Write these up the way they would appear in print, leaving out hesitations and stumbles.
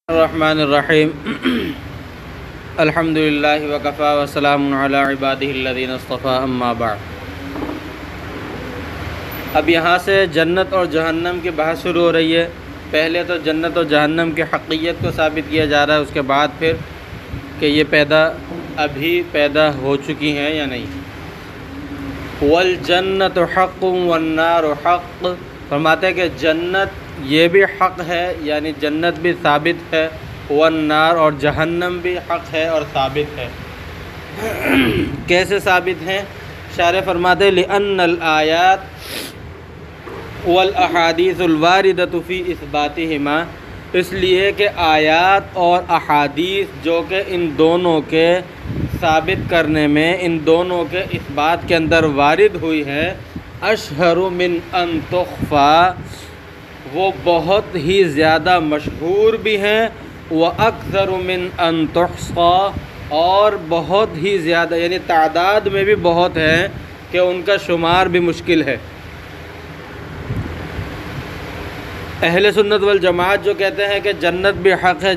الرحمن الرحیم الحمدللہ وکفا وسلام علی عبادہ الذین اصطفیٰ اما بعد۔ اب یہاں سے جنت اور جہنم کی بحث شروع ہو رہی ہے۔ پہلے تو جنت اور جہنم کی حقیقت کو ثابت کیا جا رہا ہے، اس کے بعد پھر کہ یہ ابھی پیدا ہو چکی ہیں یا نہیں۔ والجنت حق والنار حق، فرماتے ہیں کہ جنت یہ بھی حق ہے، یعنی جنت بھی ثابت ہے، والنار اور جہنم بھی حق ہے اور ثابت ہے۔ کیسے ثابت ہیں؟ شارح فرماتے ہیں لأن الآیات والاحادیث الواردۃ فی اثباتہما، اس لیے کہ آیات اور احادیث جو کہ ان دونوں کے ثابت کرنے میں، ان دونوں کے اثبات کے اندر وارد ہوئی ہے، اشہر من ان تخفیٰ، وہ بہت ہی زیادہ مشہور بھی ہیں، وَأَكْثَرُ مِنْ أَن تُحْصَىٰ، اور بہت ہی زیادہ یعنی تعداد میں بھی بہت ہیں کہ ان کا شمار بھی مشکل ہے۔ اہل سنت والجماعت جو کہتے ہیں کہ جنت بھی حق ہے،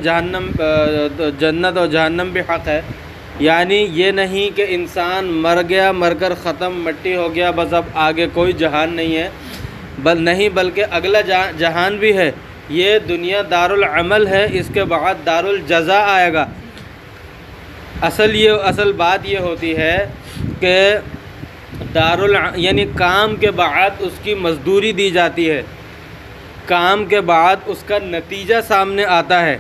جنت اور جہنم بھی حق ہے، یعنی یہ نہیں کہ انسان مر گیا، مر کر ختم مٹی ہو گیا، بس اب آگے کوئی جہان نہیں ہے، نہیں بلکہ اگلا جہان بھی ہے۔ یہ دنیا دارالعمل ہے، اس کے بعد دارالجزا آئے گا۔ اصل بات یہ ہوتی ہے کہ یعنی کام کے بعد اس کی مزدوری دی جاتی ہے، کام کے بعد اس کا نتیجہ سامنے آتا ہے۔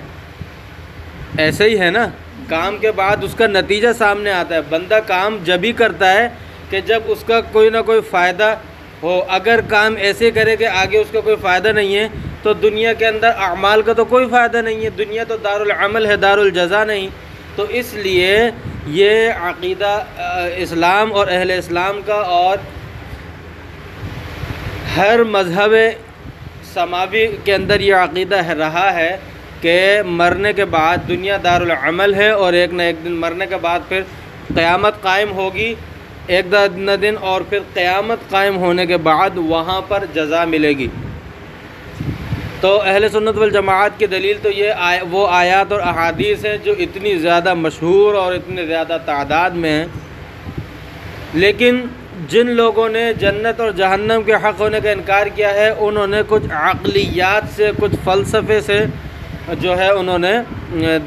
ایسے ہی ہے نا، کام کے بعد اس کا نتیجہ سامنے آتا ہے۔ بندہ کام جب ہی کرتا ہے کہ جب اس کا کوئی نہ کوئی فائدہ ہو۔ اگر کام ایسے کرے کہ آگے اس کا کوئی فائدہ نہیں ہے تو دنیا کے اندر اعمال کا تو کوئی فائدہ نہیں ہے، دنیا تو دارالعمل ہے، دارالجزا نہیں۔ تو اس لیے یہ عقیدہ اسلام اور اہل اسلام کا اور ہر مذہب سماوی کے اندر یہ عقیدہ رہا ہے کہ مرنے کے بعد دنیا دارالعمل ہے، اور ایک نہ ایک دن مرنے کے بعد پھر قیامت قائم ہوگی، ایک نہ دن، اور پھر قیامت قائم ہونے کے بعد وہاں پر جزا ملے گی۔ تو اہل سنت والجماعت کی دلیل تو یہ وہ آیات اور احادیث ہیں جو اتنی زیادہ مشہور اور اتنے زیادہ تعداد میں ہیں۔ لیکن جن لوگوں نے جنت اور جہنم کے حق ہونے کا انکار کیا ہے، انہوں نے کچھ عقلیات سے، کچھ فلسفے سے جو ہے انہوں نے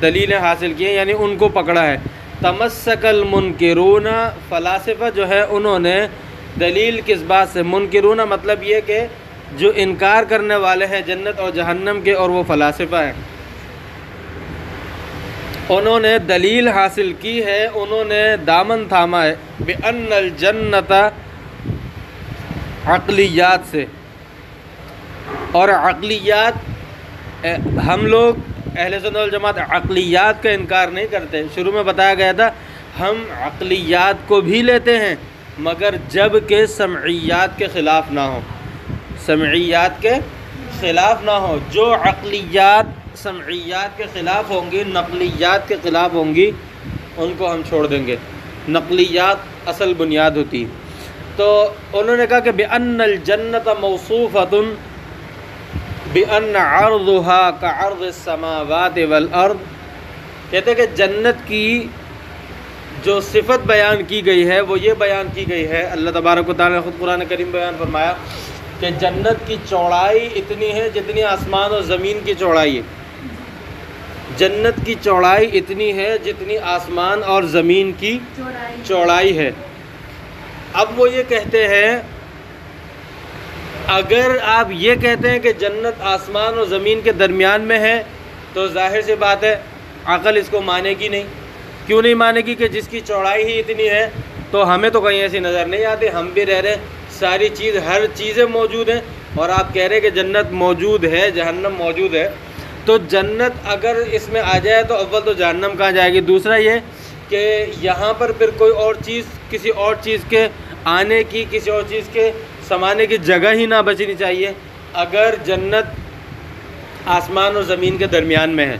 دلیلیں حاصل کی ہیں، یعنی ان کو پکڑا ہے۔ تمسک المنکرون، فلاسفہ جو ہے انہوں نے دلیل کس بات سے، منکرون مطلب یہ کہ جو انکار کرنے والے ہیں جنت اور جہنم کے، اور وہ فلاسفہ ہیں، انہوں نے دلیل حاصل کی ہے، انہوں نے دامن تھاما ہے بِأَنَّ الْجَنَّةَ، عقلیات سے۔ اور عقلیات ہم لوگ اہل سنت والجماعت عقلیات کا انکار نہیں کرتے۔ شروع میں بتایا گیا تھا ہم عقلیات کو بھی لیتے ہیں، مگر جب کہ سمعیات کے خلاف نہ ہو، سمعیات کے خلاف نہ ہو۔ جو عقلیات سمعیات کے خلاف ہوں گی، نقلیات کے خلاف ہوں گی، ان کو ہم چھوڑ دیں گے۔ نقلیات اصل بنیاد ہوتی ہے۔ تو انہوں نے کہا کہ بِأَنَّ الْجَنَّةَ مَوْصُوفَةٌ بِأَنَّ عَرْضُهَا كَعَرْضِ السَّمَاوَاتِ وَالْأَرْضِ، کہتے ہیں کہ جنت کی جو صفت بیان کی گئی ہے وہ یہ بیان کی گئی ہے، اللہ تبارک و تعالیٰ نے خود قرآن کریم بیان فرمایا کہ جنت کی چوڑائی اتنی ہے جتنی آسمان اور زمین کی چوڑائی ہے۔ جنت کی چوڑائی اتنی ہے جتنی آسمان اور زمین کی چوڑائی ہے۔ اب وہ یہ کہتے ہیں، اگر آپ یہ کہتے ہیں کہ جنت آسمان اور زمین کے درمیان میں ہے تو ظاہر سی بات ہے عقل اس کو مانے گی نہیں۔ کیوں نہیں مانے گی؟ کہ جس کی چوڑائی ہی اتنی ہے تو ہمیں تو کہیں ایسی نظر نہیں آتی، ہم بھی رہ رہے، ساری ہر چیزیں موجود ہیں، اور آپ کہہ رہے کہ جنت موجود ہے، جہنم موجود ہے۔ تو جنت اگر اس میں آ جائے تو اول تو جہنم کہاں جائے گی؟ دوسرا یہ کہ یہاں پر پھر کوئی اور چیز، کسی اور چیز کے آنے کی، کسی اور چیز کے سمانے کی جگہ ہی نہ بچنی چاہیے اگر جنت آسمان اور زمین کے درمیان میں ہے،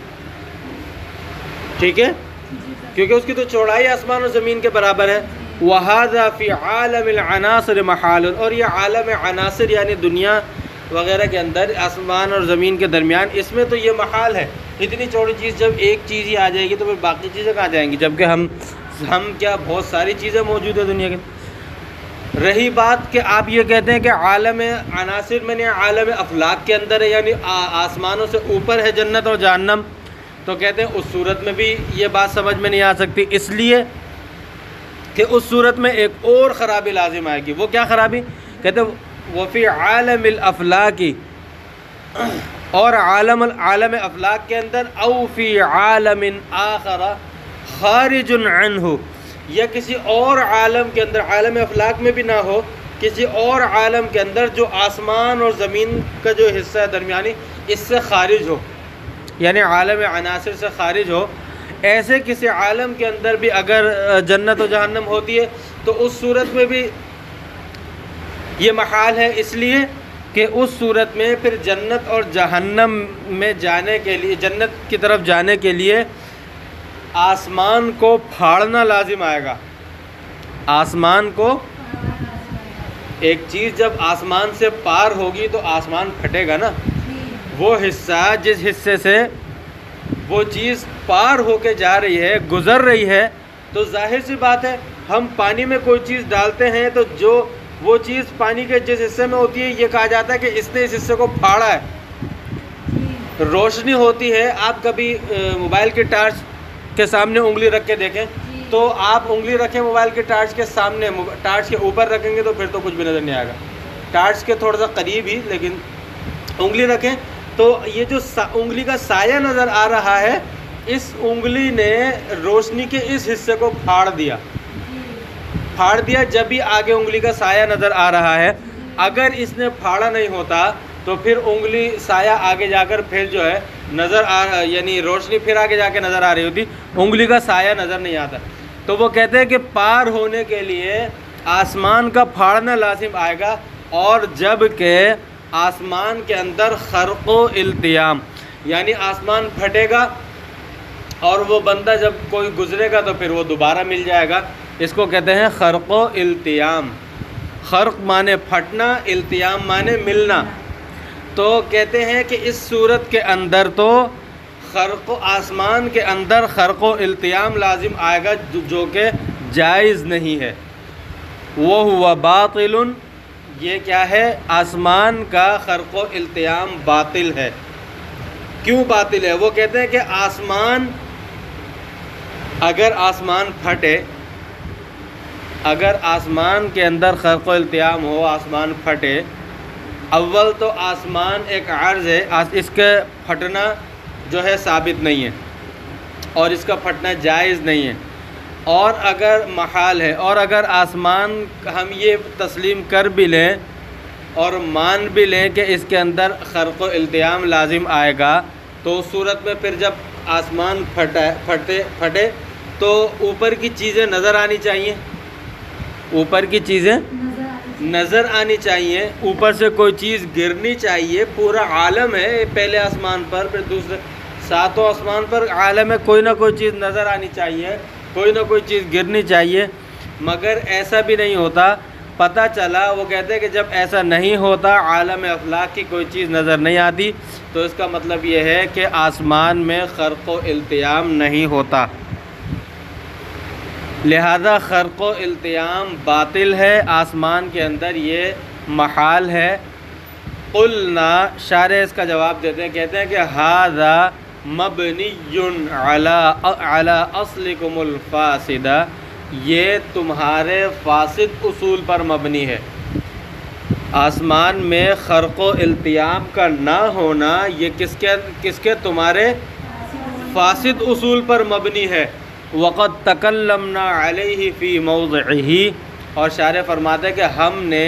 ٹھیک ہے؟ کیونکہ اس کی تو چوڑائی آسمان اور زمین کے برابر ہے۔ وَهَذَا فِي عَالَمِ الْعَنَاصِرِ مَحَالٌ، اور یہ عالم عناصر یعنی دنیا وغیرہ کے اندر آسمان اور زمین کے درمیان، اس میں تو یہ محال ہے اتنی چوڑی چیز جب ایک چیز ہی آ جائے گی تو پھر باقی چیزیں کہاں جائیں گی، جبکہ ہم کیا بہت ساری چیزیں موجود ہیں دنیا کے۔ رہی بات کہ آپ یہ کہتے ہیں کہ عالم عناصر میں نے عالم افلاک کے اندر ہے، یعنی آسمانوں سے اوپر ہے جنت اور جہنم، تو کہتے ہیں اس صورت میں بھی یہ بات سمجھ میں نہیں آ سکتی، اس لیے کہ اس صورت میں ایک اور خرابی لازم آئے گی۔ وہ کیا خرابی؟ کہتے ہیں وفی عالم الافلاک، اور عالم افلاک کے اندر، او فی عالم آخر خارج عنہ، یا کسی اور عالم کے اندر، عالم افلاک میں بھی نہ ہو، کسی اور عالم کے اندر جو آسمان اور زمین کا جو حصہ ہے درمیانی، اس سے خارج ہو، یعنی عالم عناصر سے خارج ہو، ایسے کسی عالم کے اندر بھی اگر جنت و جہنم ہوتی ہے تو اس صورت میں بھی یہ محال ہے، اس لیے کہ اس صورت میں پھر جنت اور جہنم میں جانے کے لیے، جنت کی طرف جانے کے لیے آسمان کو پھاڑنا لازم آئے گا۔ آسمان کو، ایک چیز جب آسمان سے پار ہوگی تو آسمان پھٹے گا نا، وہ حصہ جس حصے سے وہ چیز پار ہو کے جا رہی ہے، گزر رہی ہے، تو ظاہر سی بات ہے ہم پانی میں کوئی چیز ڈالتے ہیں تو جو وہ چیز پانی کے جس حصے میں ہوتی ہے، یہ کہا جاتا ہے کہ اس نے اس حصے کو پھاڑا ہے۔ روشنی ہوتی ہے، آپ کبھی موبائل کی ٹارچ کے سامنے انگلی رکھ کے دیکھیں تو آپ انگلی رکھیں موبائل کے ٹارچ کے سامنے، ٹارچ کے اوپر رکھیں گے تو پھر تو کچھ بھی نظر نہیں آئے گا، ٹارچ کے تھوڑا سا قریب ہی، لیکن انگلی رکھیں تو یہ جو انگلی کا سایہ نظر آ رہا ہے، اس انگلی نے روشنی کے اس حصے کو پھاڑ دیا، جب بھی آگے انگلی کا سایہ نظر آ رہا ہے۔ اگر اس نے پھاڑا نہیں ہوتا تو پھر انگلی سایہ آگے جا کر پھر جو ہے نظر یعنی روشنی پھر آگے جا کے نظر آ رہی ہوتی، انگلی کا سایہ نظر نہیں آتا۔ تو وہ کہتے ہیں کہ پار ہونے کے لیے آسمان کا پھاڑنا لازم آئے گا، اور جب کہ آسمان کے اندر خرق و التیام، یعنی آسمان پھٹے گا اور وہ بندہ جب کوئی گزرے گا تو پھر وہ دوبارہ مل جائے گا، اس کو کہتے ہیں خرق و التیام۔ خرق مانے پھٹنا، التیام مانے ملنا۔ تو کہتے ہیں کہ اس صورت کے اندر تو خرق و آسمان کے اندر خرق و التیام لازم آئے گا، جو کہ جائز نہیں ہے۔ وَهُوَ باطل، یہ کیا ہے؟ آسمان کا خرق و التیام باطل ہے۔ کیوں باطل ہے؟ وہ کہتے ہیں کہ اگر آسمان پھٹے، اگر آسمان کے اندر خرق و التیام ہو، آسمان پھٹے، اول تو آسمان ایک عرض ہے، اس کا پھٹنا جو ہے ثابت نہیں ہے، اور اس کا پھٹنا جائز نہیں ہے، اور اگر محال ہے، اور اگر آسمان ہم یہ تسلیم کر بھی لیں اور مان بھی لیں کہ اس کے اندر خرق و التیام لازم آئے گا، تو اس صورت میں پھر جب آسمان پھٹے تو اوپر کی چیزیں نظر آنی چاہیے، اوپر کی چیزیں نظر آنی چاہیے، اوپر سے کوئی چیز گرنی چاہیے۔ پورا عالم ہے، پہلے آسمان پر، پھر دوسرے 7 آسمان پر عالم ہے، کوئی نہ کوئی چیز نظر آنی چاہیے، کوئی نہ کوئی چیز گرنی چاہیے، مگر ایسا بھی نہیں ہوتا۔ پتہ چلا، وہ کہتے ہیں کہ جب ایسا نہیں ہوتا، عالم افلاک کی کوئی چیز نظر نہیں آتی، تو اس کا مطلب یہ ہے کہ آسمان میں خرق و التیام نہیں ہوتا، لہذا خرق و التیام باطل ہے، آسمان کے اندر یہ محال ہے۔ قلنا، شارح اس کا جواب دیتے ہیں، کہتے ہیں کہ ھذا مبنی علی اصلکم الفاسد، یہ تمہارے فاسد اصول پر مبنی ہے۔ آسمان میں خرق و التیام کا نہ ہونا یہ کس کے تمہارے فاسد اصول پر مبنی ہے۔ وقد تکلمنا علیہ فی موضعہ، اور شارح فرماتے ہیں کہ ہم نے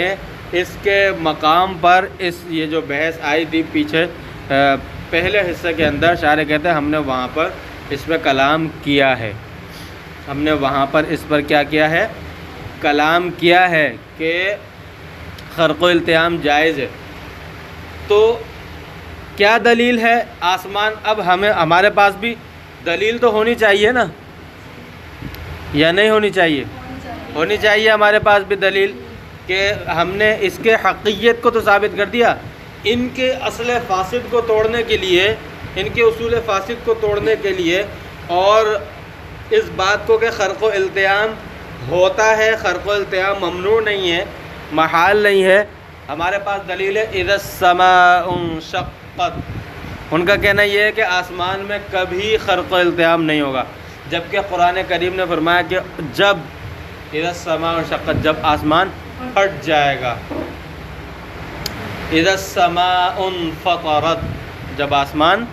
اس کے مقام پر یہ جو بحث آئی تھی پیچھے پہلے حصے کے اندر، شارح کہتے ہیں ہم نے وہاں پر اس پہ کلام کیا ہے، ہم نے وہاں پر اس پر کیا کیا ہے؟ کلام کیا ہے کہ خرق و التیام جائز ہے۔ تو کیا دلیل ہے؟ آسمان، اب ہمارے پاس بھی دلیل تو ہونی چاہیے نا، یا نہیں ہونی چاہیے؟ ہونی چاہیے ہمارے پاس بھی دلیل، کہ ہم نے اس کے حقیقت کو تو ثابت کر دیا، ان کے اصل فاسد کو توڑنے کے لیے ان کے اصول فاسد کو توڑنے کے لیے، اور اس بات کو کہ خرق و التیام ہوتا ہے، خرق و التیام ممنوع نہیں ہے، محال نہیں ہے، ہمارے پاس دلیل ہے اذا السماء انشقت۔ ان کا کہنا یہ ہے کہ آسمان میں کبھی خرق و التیام نہیں ہوگا، جبکہ قرآن کریم نے فرمایا کہ جب اذا السماء انشقت، جب آسمان پھٹ جائے گا، اذا السماء انفطرت، جب آسمان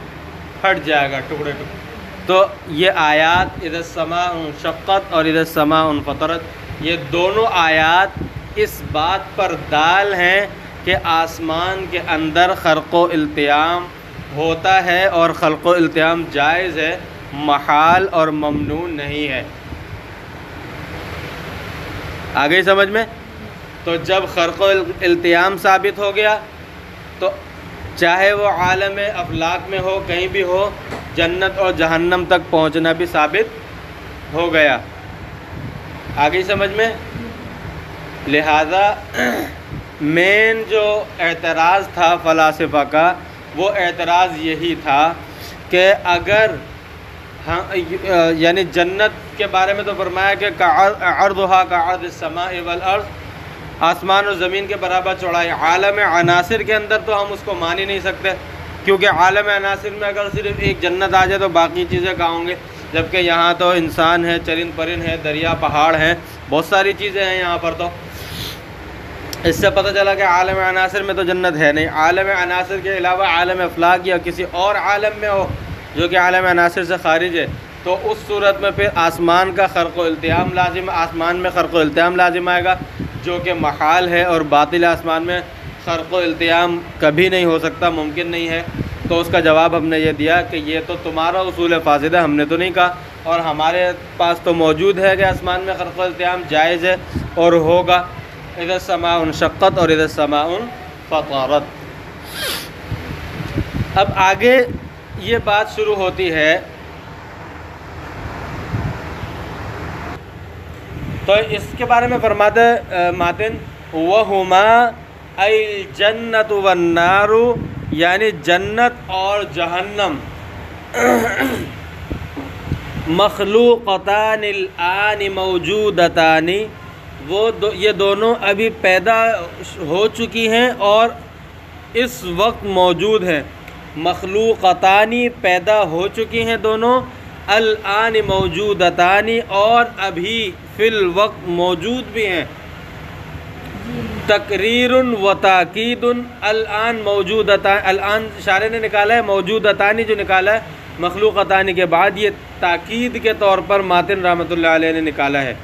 پھٹ جائے گا ٹکڑے ٹکڑے۔ تو یہ آیات اذا السماء انشقت اور اذا السماء انفطرت، یہ دونوں آیات اس بات پر دال ہیں کہ آسمان کے اندر خرق و التیام ہوتا ہے اور خلق و التیام جائز ہے، محال اور ممنوع نہیں ہے۔ آگے سمجھ میں؟ تو جب خرق و التیام ثابت ہو گیا تو چاہے وہ عالم افلاک میں ہو، کہیں بھی ہو، جنت اور جہنم تک پہنچنا بھی ثابت ہو گیا۔ آگے سمجھ میں؟ لہذا مین جو اعتراض تھا فلاسفہ کا، وہ اعتراض یہی تھا کہ اگر یعنی جنت کے بارے میں تو فرمایا کہ عرضھا کعرض السماء والارض، آسمان اور زمین کے برابر چوڑائی۔ عالم عناصر کے اندر تو ہم اس کو مان ہی نہیں سکتے، کیونکہ عالم عناصر میں اگر صرف ایک جنت آ جائے تو باقی چیزیں کہاں ہوں گے، جبکہ یہاں تو انسان ہے، چرند پرند ہے، دریا پہاڑ ہیں، بہت ساری چیزیں ہیں یہاں پر۔ تو اس سے پتہ چلا کہ عالم عناصر میں تو جنت ہے نہیں۔ عالم عناصر کے علاوہ عالم افلاک یا کسی اور عالم میں ہو جو کہ عالم عناصر سے خارج ہے، تو اس صورت میں پھر آسمان کا خرق و التیام لازم، آسمان میں خرق و التیام لازم آئے گا، جو کہ محال ہے اور باطل۔ آسمان میں خرق و التیام کبھی نہیں ہو سکتا، ممکن نہیں ہے۔ تو اس کا جواب ہم نے یہ دیا کہ یہ تو تمہارا اصول فاسد ہے، ہم نے تو نہیں کہا، اور ہمارے پاس تو موجود ہے کہ آسمان میں خرق و التیام جائز ہے اور ہوگا، اذا السماء انشقت اور اذا السماء انفطرت۔ اب آگے یہ بات شروع ہوتی ہے، تو اس کے بارے میں فرماتے ماتن وَهُمَا أَيْ الْجَنَّةُ وَالنَّارُ، یعنی جنت اور جہنم مخلوقتان الآن موجودتان، یہ دونوں ابھی پیدا ہو چکی ہیں اور اس وقت موجود ہیں۔ مخلوقتانی، پیدا ہو چکی ہیں دونوں، الآن موجودتانی، اور ابھی فی الوقت موجود بھی ہیں۔ تقریر و تاکید، الآن موجودتان، الآن شارح نے نکالا ہے، موجودتانی جو نکالا ہے مخلوقتانی کے بعد، یہ تاکید کے طور پر ماتن رحمۃ اللہ علیہ نے نکالا ہے۔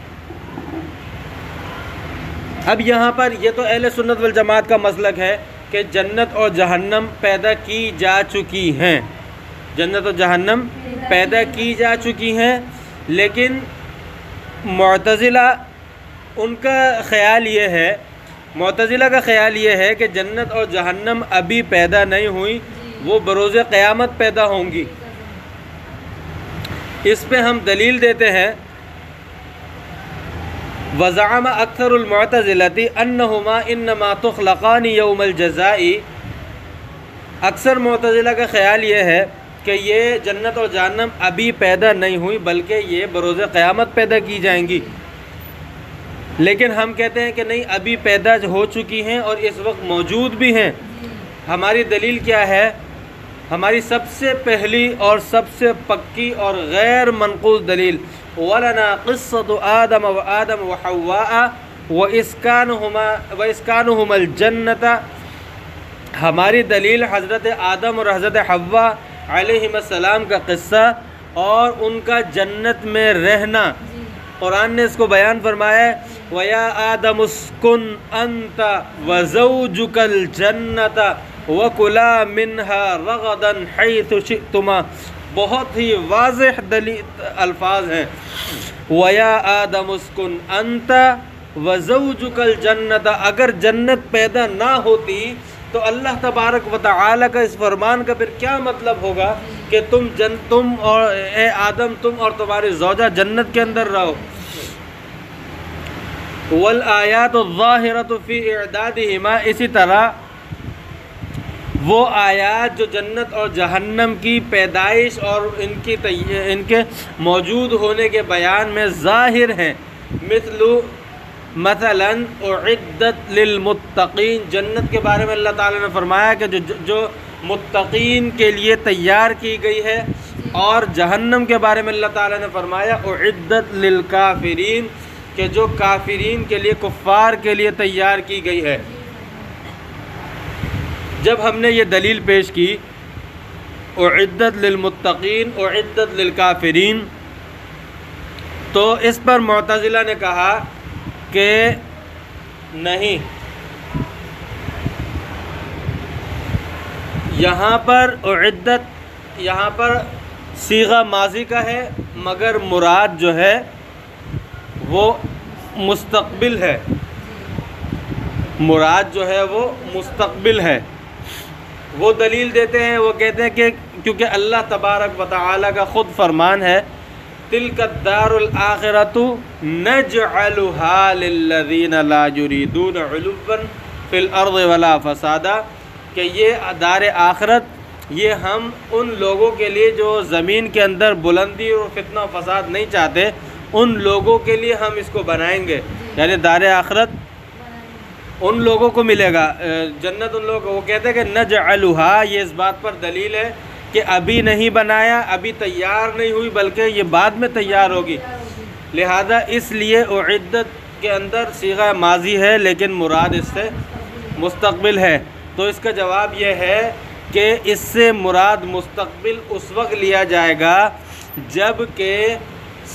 اب یہاں پر یہ تو اہل سنت والجماعت کا مسلک ہے کہ جنت اور جہنم پیدا کی جا چکی ہیں، جنت اور جہنم پیدا کی جا چکی ہیں، لیکن معتزلہ ان کا خیال یہ ہے، معتزلہ کا خیال یہ ہے کہ جنت اور جہنم ابھی پیدا نہیں ہوئی، وہ بروز قیامت پیدا ہوں گی۔ اس پہ ہم دلیل دیتے ہیں، وزعم اکثر المعتزلۃ انہما انما تخلقان یوم الجزاء، اکثر معتزلہ کا خیال یہ ہے کہ یہ جنت اور جہنم ابھی پیدا نہیں ہوئی بلکہ یہ بروز قیامت پیدا کی جائیں گی، لیکن ہم کہتے ہیں کہ نہیں، ابھی پیدا ہو چکی ہیں اور اس وقت موجود بھی ہیں۔ ہماری دلیل کیا ہے؟ ہماری سب سے پہلی اور سب سے پکی اور غیر منقوص دلیل، وَلَنَا قِصَّةُ آدَمَ وَآدَمَ وَحَوَّاءَ وَإِسْكَانُهُمَا الْجَنَّةَ، ہماری دلیل حضرت آدم اور حضرت حوا علیہم السلام کا قصہ اور ان کا جنت میں رہنا۔ قرآن نے اس کو بیان فرمایا ہے، وَيَا آدَمُ اسْكُنْ أَنْتَ وَزَوْجُكَ الْجَنَّةَ وَكُلَا مِنْهَا رَغَدًا حَيْثُ شِئْتُمَا، بہت ہی واضح الفاظ ہیں، وَيَا آدَمُ اسْكُنْ أَنْتَ وَزَوْجُكَ الْجَنَّةَ، اگر جنت پیدا نہ ہوتی تو اللہ تبارک و تعالی کا اس فرمان کا پھر کیا مطلب ہوگا کہ تم اور اے آدم، تم اور تمہاری زوجہ جنت کے اندر رہو۔ والآیات الظاہرۃ فی اعدادہما، اسی طرح وہ آیات جو جنت اور جہنم کی پیدائش اور ان کے موجود ہونے کے بیان میں ظاہر ہیں، مثلا اعدت للمتقین، جنت کے بارے میں اللہ تعالیٰ نے فرمایا کہ جو متقین کے لیے تیار کی گئی ہے، اور جہنم کے بارے میں اللہ تعالیٰ نے فرمایا اعدت للکافرین، کہ جو کافرین کے لیے، کفار کے لیے تیار کی گئی ہے۔ جب ہم نے یہ دلیل پیش کی اعدت للمتقین اعدت للکافرین، تو اس پر معتزلہ نے کہا کہ نہیں، یہاں پر اعدت یہاں پر صیغہ ماضی کا ہے، مگر مراد جو ہے وہ مستقبل ہے، مراد جو ہے وہ مستقبل ہے۔ وہ دلیل دیتے ہیں، وہ کہتے ہیں کہ کیونکہ اللہ تبارک و تعالیٰ کا خود فرمان ہے تِلْكَ الدَّارُ الْآخِرَةُ نَجْعَلُهَا لِلَّذِينَ لَا يُرِيدُونَ عُلُوًّا فِي الْأَرْضِ وَلَا فَسَادًا، کہ یہ دار آخرت یہ ہم ان لوگوں کے لیے جو زمین کے اندر بلندی اور فتنہ و فساد نہیں چاہتے، ان لوگوں کے لیے ہم اس کو بنائیں گے، یعنی دار آخرت ان لوگوں کو ملے گا، جنت ان لوگوں کو۔ وہ کہتے ہیں کہ نجعلھا، یہ اس بات پر دلیل ہے کہ ابھی نہیں بنایا، ابھی تیار نہیں ہوئی، بلکہ یہ بعد میں تیار ہوگی، لہذا اس لیے اعدت کے اندر صیغہ ماضی ہے لیکن مراد اس سے مستقبل ہے۔ تو اس کا جواب یہ ہے کہ اس سے مراد مستقبل اس وقت لیا جائے گا جب کہ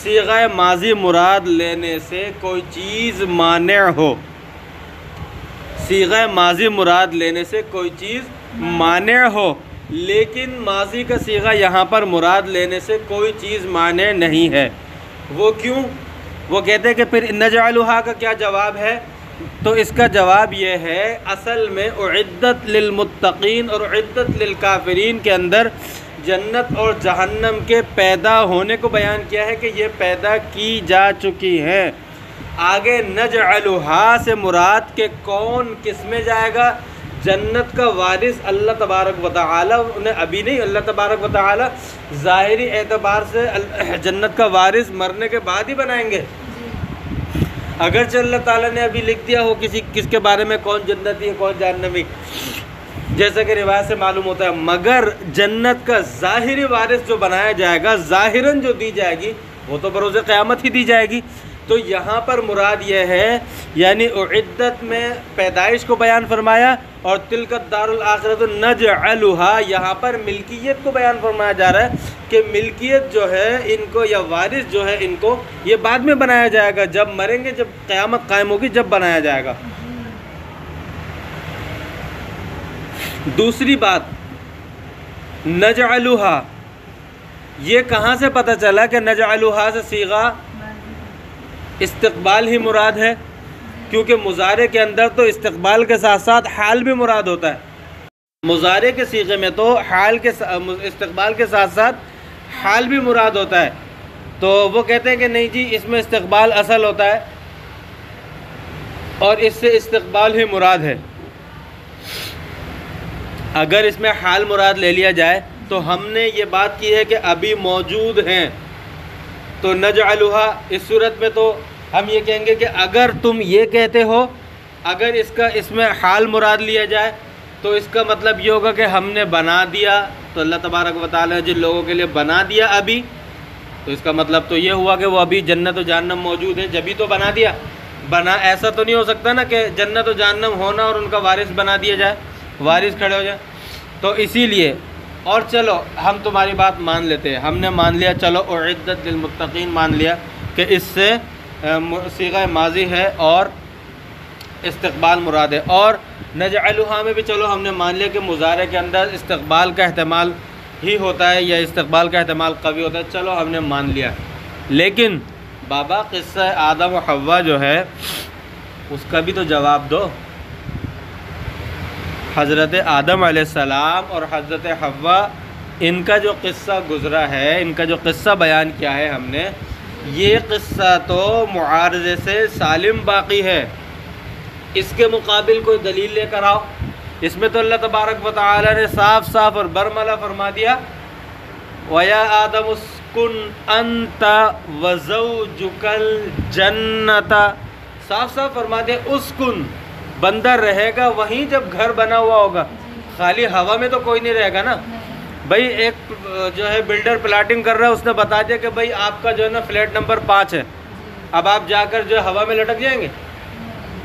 صیغہ ماضی مراد لینے سے کوئی چیز مانع ہو، صیغہ ماضی مراد لینے سے کوئی چیز مانع ہو، لیکن ماضی کا صیغہ یہاں پر مراد لینے سے کوئی چیز مانع نہیں ہے۔ وہ کیوں؟ وہ کہتے ہیں کہ پھر نجعلھا کا کیا جواب ہے؟ تو اس کا جواب یہ ہے، اصل میں اعدت للمتقین اور اعدت للکافرین کے اندر جنت اور جہنم کے پیدا ہونے کو بیان کیا ہے کہ یہ پیدا کی جا چکی ہیں۔ آگے نجعلھا سے مراد کہ کون کس میں جائے گا؟ جنت کا وارث اللہ تبارک و تعالی، انہیں ابھی نہیں، اللہ تبارک و تعالی ظاہری اعتبار سے جنت کا وارث مرنے کے بعد ہی بنائیں گے۔ اگرچہ اللہ تعالیٰ نے ابھی لکھ دیا ہو کس کے بارے میں کون جنتی ہے کون جہنمی، جیسا کہ روایت سے معلوم ہوتا ہے، مگر جنت کا ظاہری وارث جو بنایا جائے گا، ظاہراً جو دی جائے گی وہ تو بروز قیامت ہی دی جائے گی۔ تو یہاں پر مراد یہ ہے، یعنی اعدت میں پیدائش کو بیان فرمایا، اور تلک الدار الآخرۃ نجعلھا یہاں پر ملکیت کو بیان فرمایا جا رہا ہے کہ ملکیت جو ہے ان کو، یا وارث جو ہے ان کو، یہ بعد میں بنایا جائے گا، جب مریں گے، جب قیامت قائم ہوگی، جب بنایا جائے گا۔ دوسری بات، نجعلھا، یہ کہاں سے پتہ چلا کہ نجعلھا سے صیغہ استقبال ہی مراد ہے؟ کیونکہ مضارع کے اندر تو استقبال کے ساتھ ساتھ حال بھی مراد ہوتا ہے، مضارع کے صیغے میں تو حال کے استقبال کے ساتھ ساتھ حال بھی مراد ہوتا ہے۔ تو وہ کہتے ہیں کہ نہیں جی، اس میں استقبال اصل ہوتا ہے اور اس سے استقبال ہی مراد ہے۔ اگر اس میں حال مراد لے لیا جائے تو ہم نے یہ بات کی ہے کہ ابھی موجود ہیں، تو نجعلھا اس صورت میں تو ہم یہ کہیں گے کہ اگر تم یہ کہتے ہو، اگر اس میں حال مراد لیا جائے تو اس کا مطلب یہ ہوگا کہ ہم نے بنا دیا، تو اللہ تبارک و تعالیٰ نے جن لوگوں کے لیے بنا دیا ابھی، تو اس کا مطلب تو یہ ہوا کہ وہ ابھی جنت و جہنم موجود ہے، جبھی تو بنا دیا۔ بنا ایسا تو نہیں ہو سکتا نا کہ جنت و جہنم ہونا اور ان کا وارث بنا دیا جائے، وارث کھڑے ہو جائیں۔ تو اسی لیے، اور چلو ہم تمہاری بات مان لیتے ہیں، ہم نے مان لیا، چلو اعدت للمتقین مان لیا کہ اس سے صیغہ ماضی ہے اور استقبال مراد ہے، اور نجعلھا میں بھی چلو ہم نے مان لیا کہ مضارع کے اندر استقبال کا احتمال ہی ہوتا ہے یا استقبال کا احتمال قوی ہوتا ہے، چلو ہم نے مان لیا۔ لیکن بابا قصہ آدم و حوا جو ہے اس کا بھی تو جواب دو۔ حضرت آدم علیہ السلام اور حضرت حوا، ان کا جو قصہ گزرا ہے، ان کا جو قصہ بیان کیا ہے ہم نے، یہ قصہ تو معارضے سے سالم باقی ہے۔ اس کے مقابل کوئی دلیل لے کر آؤ، اس میں تو اللہ تبارک و تعالی نے صاف صاف اور برملا فرما دیا وَيَا آدَمُ اسْكُنْ أَنْتَ وَزَوْجُكَ الْجَنَّةَ، صاف صاف فرما دیا اسکن، بندہ رہے گا وہیں جب گھر بنا ہوا ہوگا، خالی ہوا میں تو کوئی نہیں رہے گا نا بھائی۔ ایک جو ہے بلڈر پلاٹنگ کر رہا ہے، اس نے بتا دیا کہ بھائی آپ کا جو ہے نا فلیٹ نمبر 5 ہے، اب آپ جا کر جو ہے ہوا میں لٹک جائیں گے؟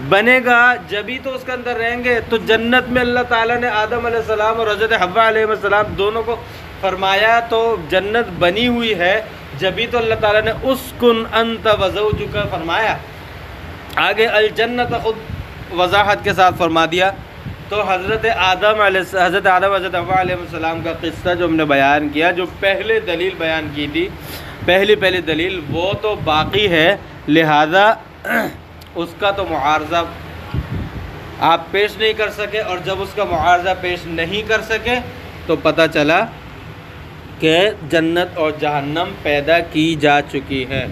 بنے گا جبھی تو اس کے اندر رہیں گے۔ تو جنت میں اللہ تعالیٰ نے آدم علیہ السلام اور حضرت حوا علیہ السلام دونوں کو فرمایا، تو جنت بنی ہوئی ہے جبھی تو اللہ تعالیٰ نے اسکن انت وزوجک فرمایا۔ آگے الجنت خود وضاحت کے ساتھ فرما دیا۔ تو حضرت آدم حضرت حوا علیہ السلام کا قصہ جو ہم نے بیان کیا، جو پہلے دلیل بیان کی تھی، پہلی دلیل وہ تو باقی ہے، لہذا اس کا تو معارضہ آپ پیش نہیں کر سکے، اور جب اس کا معارضہ پیش نہیں کر سکے تو پتہ چلا کہ جنت اور جہنم پیدا کی جا چکی ہے۔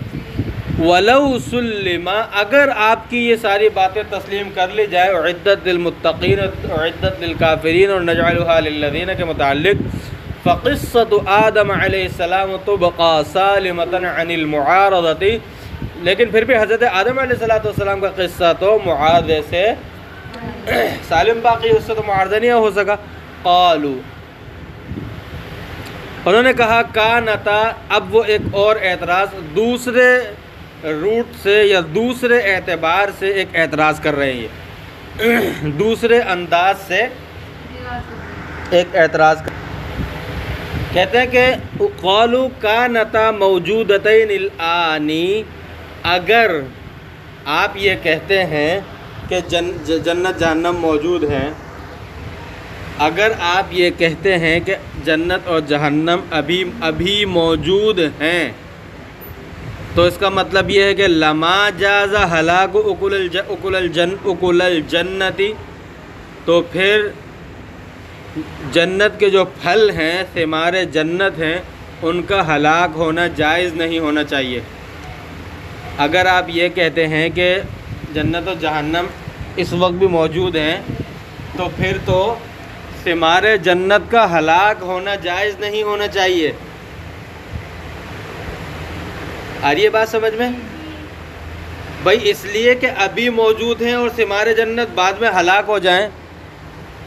وَلَوْ سُلِّمَ، اگر آپ کی یہ ساری باتیں تسلیم کر لی جائے، اعدت للمتقین اعدت للکافرین اور نجعلها للذین کے متعلق، فقصۃ آدم علیہ السلام تبقى سالمۃ عن المعارضۃ، لیکن پھر بھی حضرت آدم علیہ السلام کا قصہ تو معارضے سے سالم باقی، اس سے تو معارضہ نہیں ہو سکا۔ قالوا، انہوں نے کہا کانتا، اب وہ ایک اور اعتراض دوسرے روٹ سے یا دوسرے اعتبار سے ایک اعتراض کر رہے ہیں، دوسرے انداز سے ایک اعتراض کہتے ہیں کہ قالوا کانتا موجودتین الآن، اگر آپ یہ کہتے ہیں کہ جنت جہنم موجود ہیں، اگر آپ یہ کہتے ہیں کہ جنت اور جہنم ابھی موجود ہیں، تو اس کا مطلب یہ ہے کہ لما جاز ہلاک اکل الجنت، تو پھر جنت کے جو پھل ہیں، ثمار جنت ہیں، ان کا ہلاک ہونا جائز نہیں ہونا چاہیے۔ اگر آپ یہ کہتے ہیں کہ جنت و جہنم اس وقت بھی موجود ہیں، تو پھر تو ثمار جنت کا ہلاک ہونا جائز نہیں ہونا چاہیے۔ آ رہی ہے بات سمجھ میں؟ بھائی اس لیے کہ ابھی موجود ہیں اور ثمار جنت بعد میں ہلاک ہو جائیں،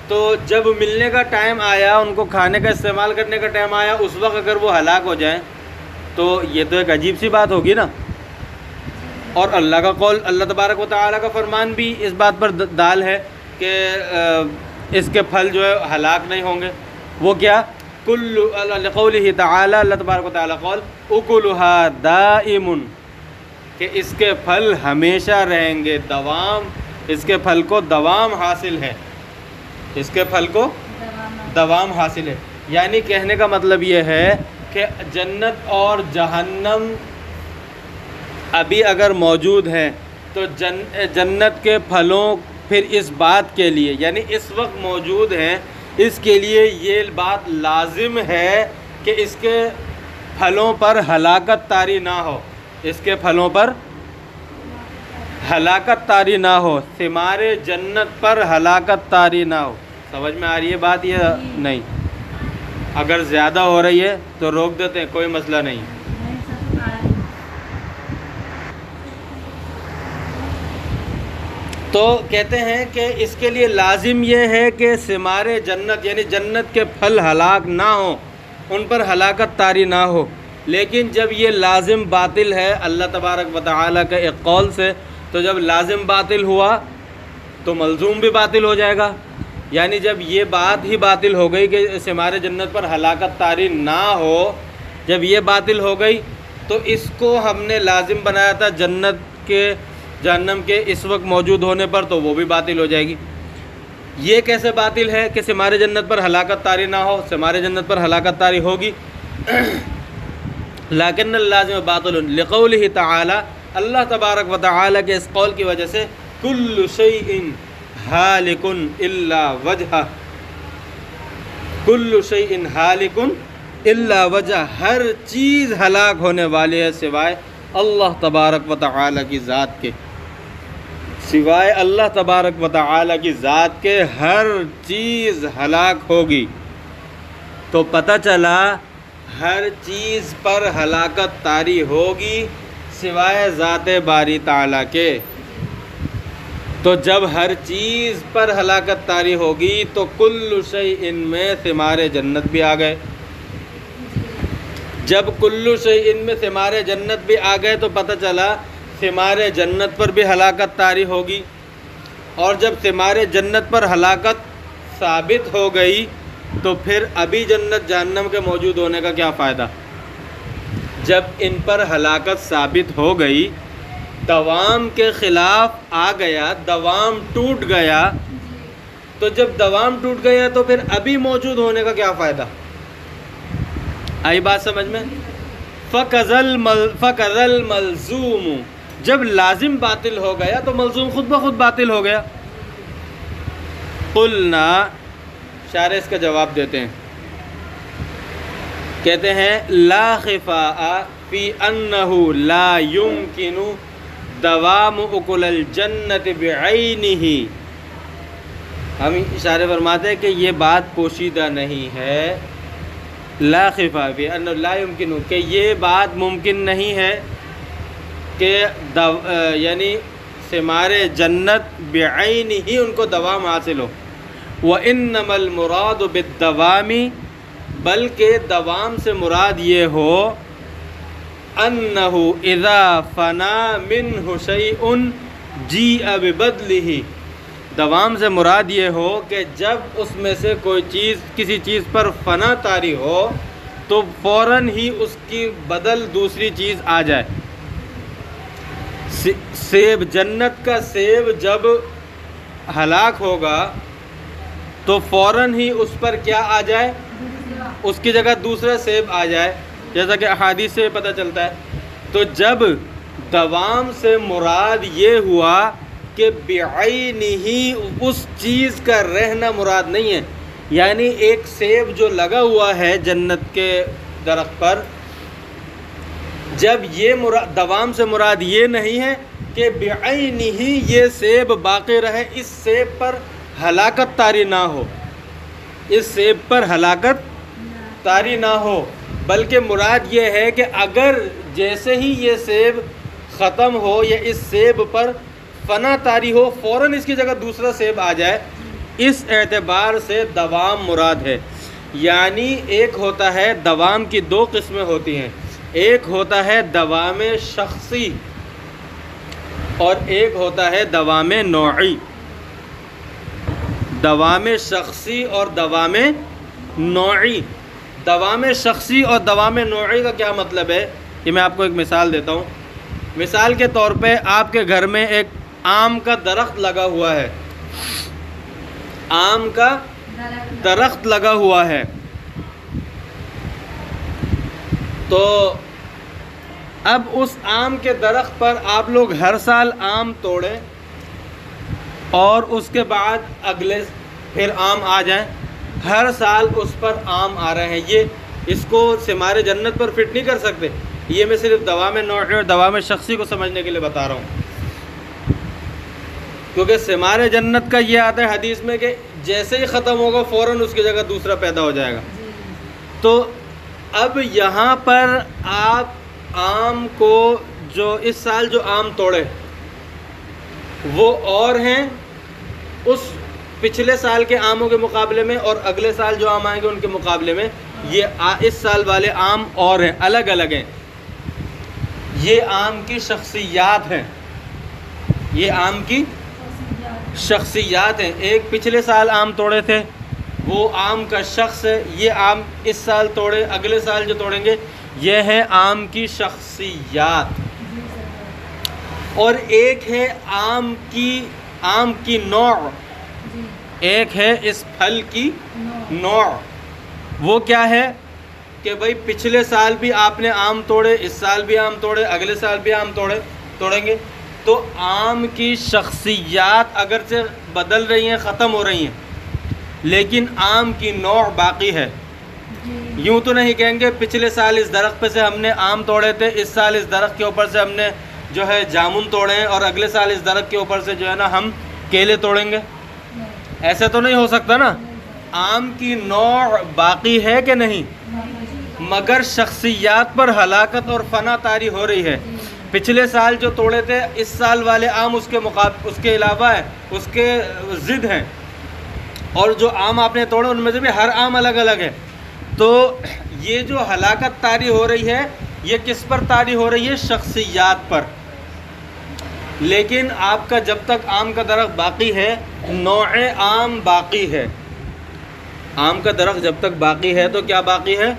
تو جب ملنے کا ٹائم آیا، ان کو کھانے کا استعمال کرنے کا ٹائم آیا، اس وقت اگر وہ ہلاک ہو جائیں تو یہ تو ایک عجیب سی بات ہوگی نا۔ اور اللہ کا قول، اللہ تبارک و تعالیٰ کا فرمان بھی اس بات پر دال ہے کہ اس کے پھل جو ہے ہلاک نہیں ہوں گے۔ وہ کیا؟ لقولہ تعالی، اللہ تبارک و تعالیٰ قول اکلھا دائم، کہ اس کے پھل ہمیشہ رہیں گے، دوام، اس کے پھل کو دوام حاصل ہے، اس کے پھل کو دوام حاصل ہے۔ یعنی کہنے کا مطلب یہ ہے کہ جنت اور جہنم ابھی اگر موجود ہیں تو جنت کے پھلوں پھر اس بات کے لیے، یعنی اس وقت موجود ہیں، اس کے لیے یہ بات لازم ہے کہ اس کے پھلوں پر ہلاکت طاری نہ ہو، اس کے پھلوں پر ہلاکت طاری نہ ہو، ثمار جنت پر ہلاکت طاری نہ ہو۔ سمجھ میں آ رہی ہے بات یا نہیں؟ اگر زیادہ ہو رہی ہے تو روک دیتے ہیں، کوئی مسئلہ نہیں۔ تو کہتے ہیں کہ اس کے لیے لازم یہ ہے کہ ثمار جنت یعنی جنت کے پھل ہلاک نہ ہوں، ان پر ہلاکت طاری نہ ہو۔ لیکن جب یہ لازم باطل ہے اللہ تبارک و تعالیٰ کے ایک قول سے، تو جب لازم باطل ہوا تو ملزوم بھی باطل ہو جائے گا۔ یعنی جب یہ بات ہی باطل ہو گئی کہ ثمار جنت پر ہلاکت طاری نہ ہو، جب یہ باطل ہو گئی تو اس کو ہم نے لازم بنایا تھا جہنم کے اس وقت موجود ہونے پر، تو وہ بھی باطل ہو جائے گی۔ یہ کیسے باطل ہے کہ ثمار جنت پر ہلاکت طاری نہ ہو؟ ثمار جنت پر ہلاکت طاری ہوگی، لیکن اللازم باطل لقولہ تعالی، اللہ تبارک و تعالی کے اس قول کی وجہ سے کل شیء ہالک الا وجہہ، کل شیء ہالک الا وجہ، ہر چیز ہلاک ہونے والی ہے سوائے اللہ تبارک و تعالی کی ذات کے، سوائے اللہ تبارک و تعالی کی ذات کے ہر چیز ہلاک ہوگی. تو پتہ چلا ہر چیز پر ہلاکت طاری ہوگی سوائے ذات باری تعالی کے. تو جب ہر چیز پر ہلاکت طاری ہوگی تو کل شیء میں ثمار جنت بھی آ گئے. جب کل شیء میں ثمار جنت بھی آ گئے تو پتہ چلا ثمار جنت پر بھی ہلاکت طاری ہوگی. اور جب ثمار جنت پر ہلاکت ثابت ہو گئی تو پھر ابھی جنت جہنم کے موجود ہونے کا کیا فائدہ؟ جب ان پر ہلاکت ثابت ہو گئی، دوام کے خلاف آ گیا، دوام ٹوٹ گیا، تو جب دوام ٹوٹ گیا تو پھر ابھی موجود ہونے کا کیا فائدہ؟ آئی بات سمجھ میں؟ فَقَذَ الْمَلْزُومُ، جب لازم باطل ہو گیا تو ملزوم خود بخود باطل ہو گیا. قلنا، شارح اس کا جواب دیتے ہیں، کہتے ہیں لا خفاء فی انہ لا یمکن دوام اکل الجنت بعینہ. ہم اشارے فرماتے ہیں کہ یہ بات پوشیدہ نہیں ہے. لا خفاء فی انہ لا یمکن، کہ یہ بات ممکن نہیں ہے کہ یعنی ثمار جنت بعین ہی ان کو دوام حاصل ہو. وَإِنَّمَا الْمُرَادُ بِالدَّوَامِ، بلکہ دوام سے مراد یہ ہو أَنَّهُ إِذَا فَنَا مِنْهُ شَيْءٌ جِیءَ بِبَدْلِهِ، دوام سے مراد یہ ہو کہ جب اس میں سے کوئی چیز کسی چیز پر فنا طاری ہو تو فوراً ہی اس کی بدل دوسری چیز آ جائے. سیب، جنت کا سیب جب ہلاک ہوگا تو فوراً ہی اس پر کیا آ جائے؟ اس کی جگہ دوسرا سیب آ جائے، جیسا کہ احادیث سے پتہ چلتا ہے. تو جب دوام سے مراد یہ ہوا کہ بعینہ اس چیز کا رہنا مراد نہیں ہے، یعنی ایک سیب جو لگا ہوا ہے جنت کے درخت پر، جب یہ دوام سے مراد یہ نہیں ہے کہ بعینہ یہ سیب باقی رہے، اس سیب پر ہلاکت طاری نہ ہو، اس سیب پر ہلاکت طاری نہ ہو، بلکہ مراد یہ ہے کہ اگر جیسے ہی یہ سیب ختم ہو یا اس سیب پر فنا طاری ہو فوراً اس کی جگہ دوسرا سیب آ جائے، اس اعتبار سے دوام مراد ہے. یعنی ایک ہوتا ہے، دوام کی دو قسمیں ہوتی ہیں، ایک ہوتا ہے دوام شخصی اور ایک ہوتا ہے دوام نوعی. دوام شخصی اور دوام نوعی. دوام شخصی اور دوام نوعی کا کیا مطلب ہے؟ کہ میں آپ کو ایک مثال دیتا ہوں. مثال کے طور پہ آپ کے گھر میں ایک آم کا درخت لگا ہوا ہے، آم کا درخت لگا ہوا ہے، تو اب اس آم کے درخت پر آپ لوگ ہر سال آم توڑیں اور اس کے بعد اگلے پھر آم آ جائیں، ہر سال اس پر آم آ رہے ہیں. یہ اس کو ثمار جنت پر فٹ نہیں کر سکتے. یہ میں صرف دوام نوعی اور دوام شخصی کو سمجھنے کے لیے بتا رہا ہوں، کیونکہ ثمار جنت کا یہ آتا ہے حدیث میں کہ جیسے ہی ختم ہوگا فوراً اس کی جگہ دوسرا پیدا ہو جائے گا. تو اب یہاں پر آپ آم کو جو اس سال جو آم توڑے وہ اور ہیں اس پچھلے سال کے آموں کے مقابلے میں، اور اگلے سال جو آم آئیں گے ان کے مقابلے میں یہ اس سال والے آم اور ہیں، الگ الگ ہیں. یہ آم کی شخصیات ہیں، یہ آم کی شخصیات ہیں. ایک پچھلے سال آم توڑے تھے وہ آم کا شخص ہے، یہ آم اس سال توڑے اگلے سال جو توڑیں گے یہ ہے آم کی شخصیات. اور ایک ہے آم کی نوع، ایک ہے اس پھل کی نوع. وہ کیا ہے کہ بھئی پچھلے سال بھی آپ نے آم توڑے، اس سال بھی آم توڑے، اگلے سال بھی آم توڑیں گے، تو آم کی شخصیات اگرچہ بدل رہی ہیں، ختم ہو رہی ہیں، لیکن آم کی نوع باقی ہے. یوں تو نہیں کہیں گے پچھلے سال اس درخت پہ سے ہم نے آم توڑے تھے، اس سال اس درخت کے اوپر سے ہم نے جو ہے جامن توڑیں اور اگلے سال اس درخت کے اوپر سے جو ہے نا ہم کیلے توڑیں گے؟ ایسا تو نہیں ہو سکتا نا. آم کی نوع باقی ہے کہ نہیں؟ مگر شخصیات پر ہلاکت اور فنا طاری ہو رہی ہے. پچھلے سال جو توڑے تھے اس سال والے آم اس کے علاوہ ہے، اس کے ضد ہیں، اور جو آم آپ نے توڑے ان میں سے بھی ہر آم الگ الگ ہے. تو یہ جو ہلاکت طاری ہو رہی ہے یہ کس پر طاری ہو رہی ہے؟ شخصیات پر. لیکن آپ کا جب تک آم کا درخت باقی ہے نوع آم باقی ہے. آم کا درخت جب تک باقی ہے تو کیا باقی ہے؟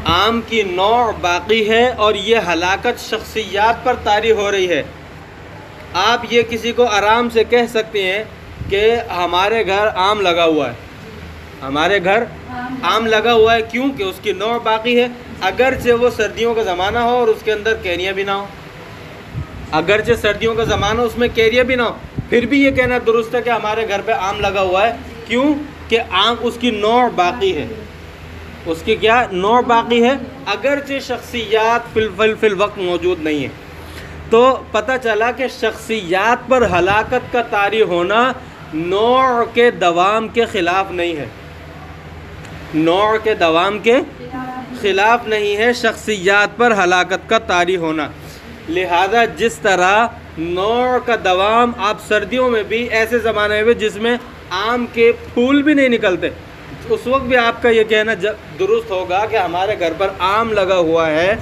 آم کی نوع باقی ہے، اور یہ ہلاکت شخصیات پر طاری ہو رہی ہے. آپ یہ کسی کو آرام سے کہہ سکتے ہیں کہ ہمارے گھر آم لگا ہوا ہے، ہمارے گھر آم لگا ہوا ہے. کیوں کہ اس کی نوع باقی ہے. اگرچہ وہ سردیوں کا زمانہ ہو اور اس کے اندر کیریاں بھی نہ ہو، اگرچہ سردیوں کا زمانہ اس میں کیریاں بھی نہ ہو، پھر بھی یہ کہنا درست ہے کہ ہمارے گھر پہ آم لگا ہوا ہے. کیوں کہ آم اس کی نوع باقی ہے، اس کی کیا نوع باقی ہے، اگرچہ شخصیات فی الوقت موجود نہیں ہے. تو پتہ چلا کہ شخصیات پر ہلاکت کا طاری ہونا نوع کے دوام کے خلاف نہیں ہے، نوع کے دوام کے خلاف نہیں ہے شخصیات پر ہلاکت کا طاری ہونا. لہذا جس طرح نوع کا دوام آپ سردیوں میں بھی ایسے زمانے میں جس میں آم کے پھول بھی نہیں نکلتے، اس وقت بھی آپ کا یہ کہنا درست ہوگا کہ ہمارے گھر پر آم لگا ہوا ہے.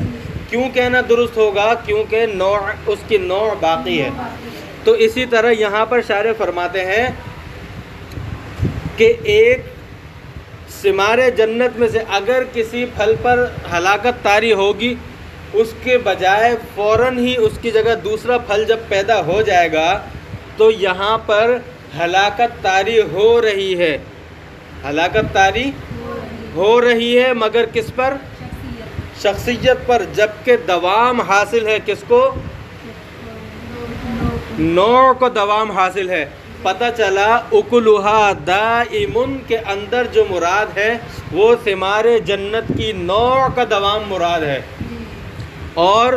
کیوں کہنا درست ہوگا؟ کیونکہ نوع اس کی نوع باقی ہے. تو اسی طرح یہاں پر شارح فرماتے ہیں کہ ایک ثمار جنت میں سے اگر کسی پھل پر ہلاکت طاری ہوگی، اس کے بجائے فوراً ہی اس کی جگہ دوسرا پھل جب پیدا ہو جائے گا تو یہاں پر ہلاکت طاری ہو رہی ہے، ہلاکت طاری ہو رہی ہے، مگر کس پر؟ شخصیت پر. جبکہ دوام حاصل ہے کس کو؟ نوع کو دوام حاصل ہے. پتہ چلا اکلھا دائم کے اندر جو مراد ہے وہ ثمار جنت کی نوع کا دوام مراد ہے. اور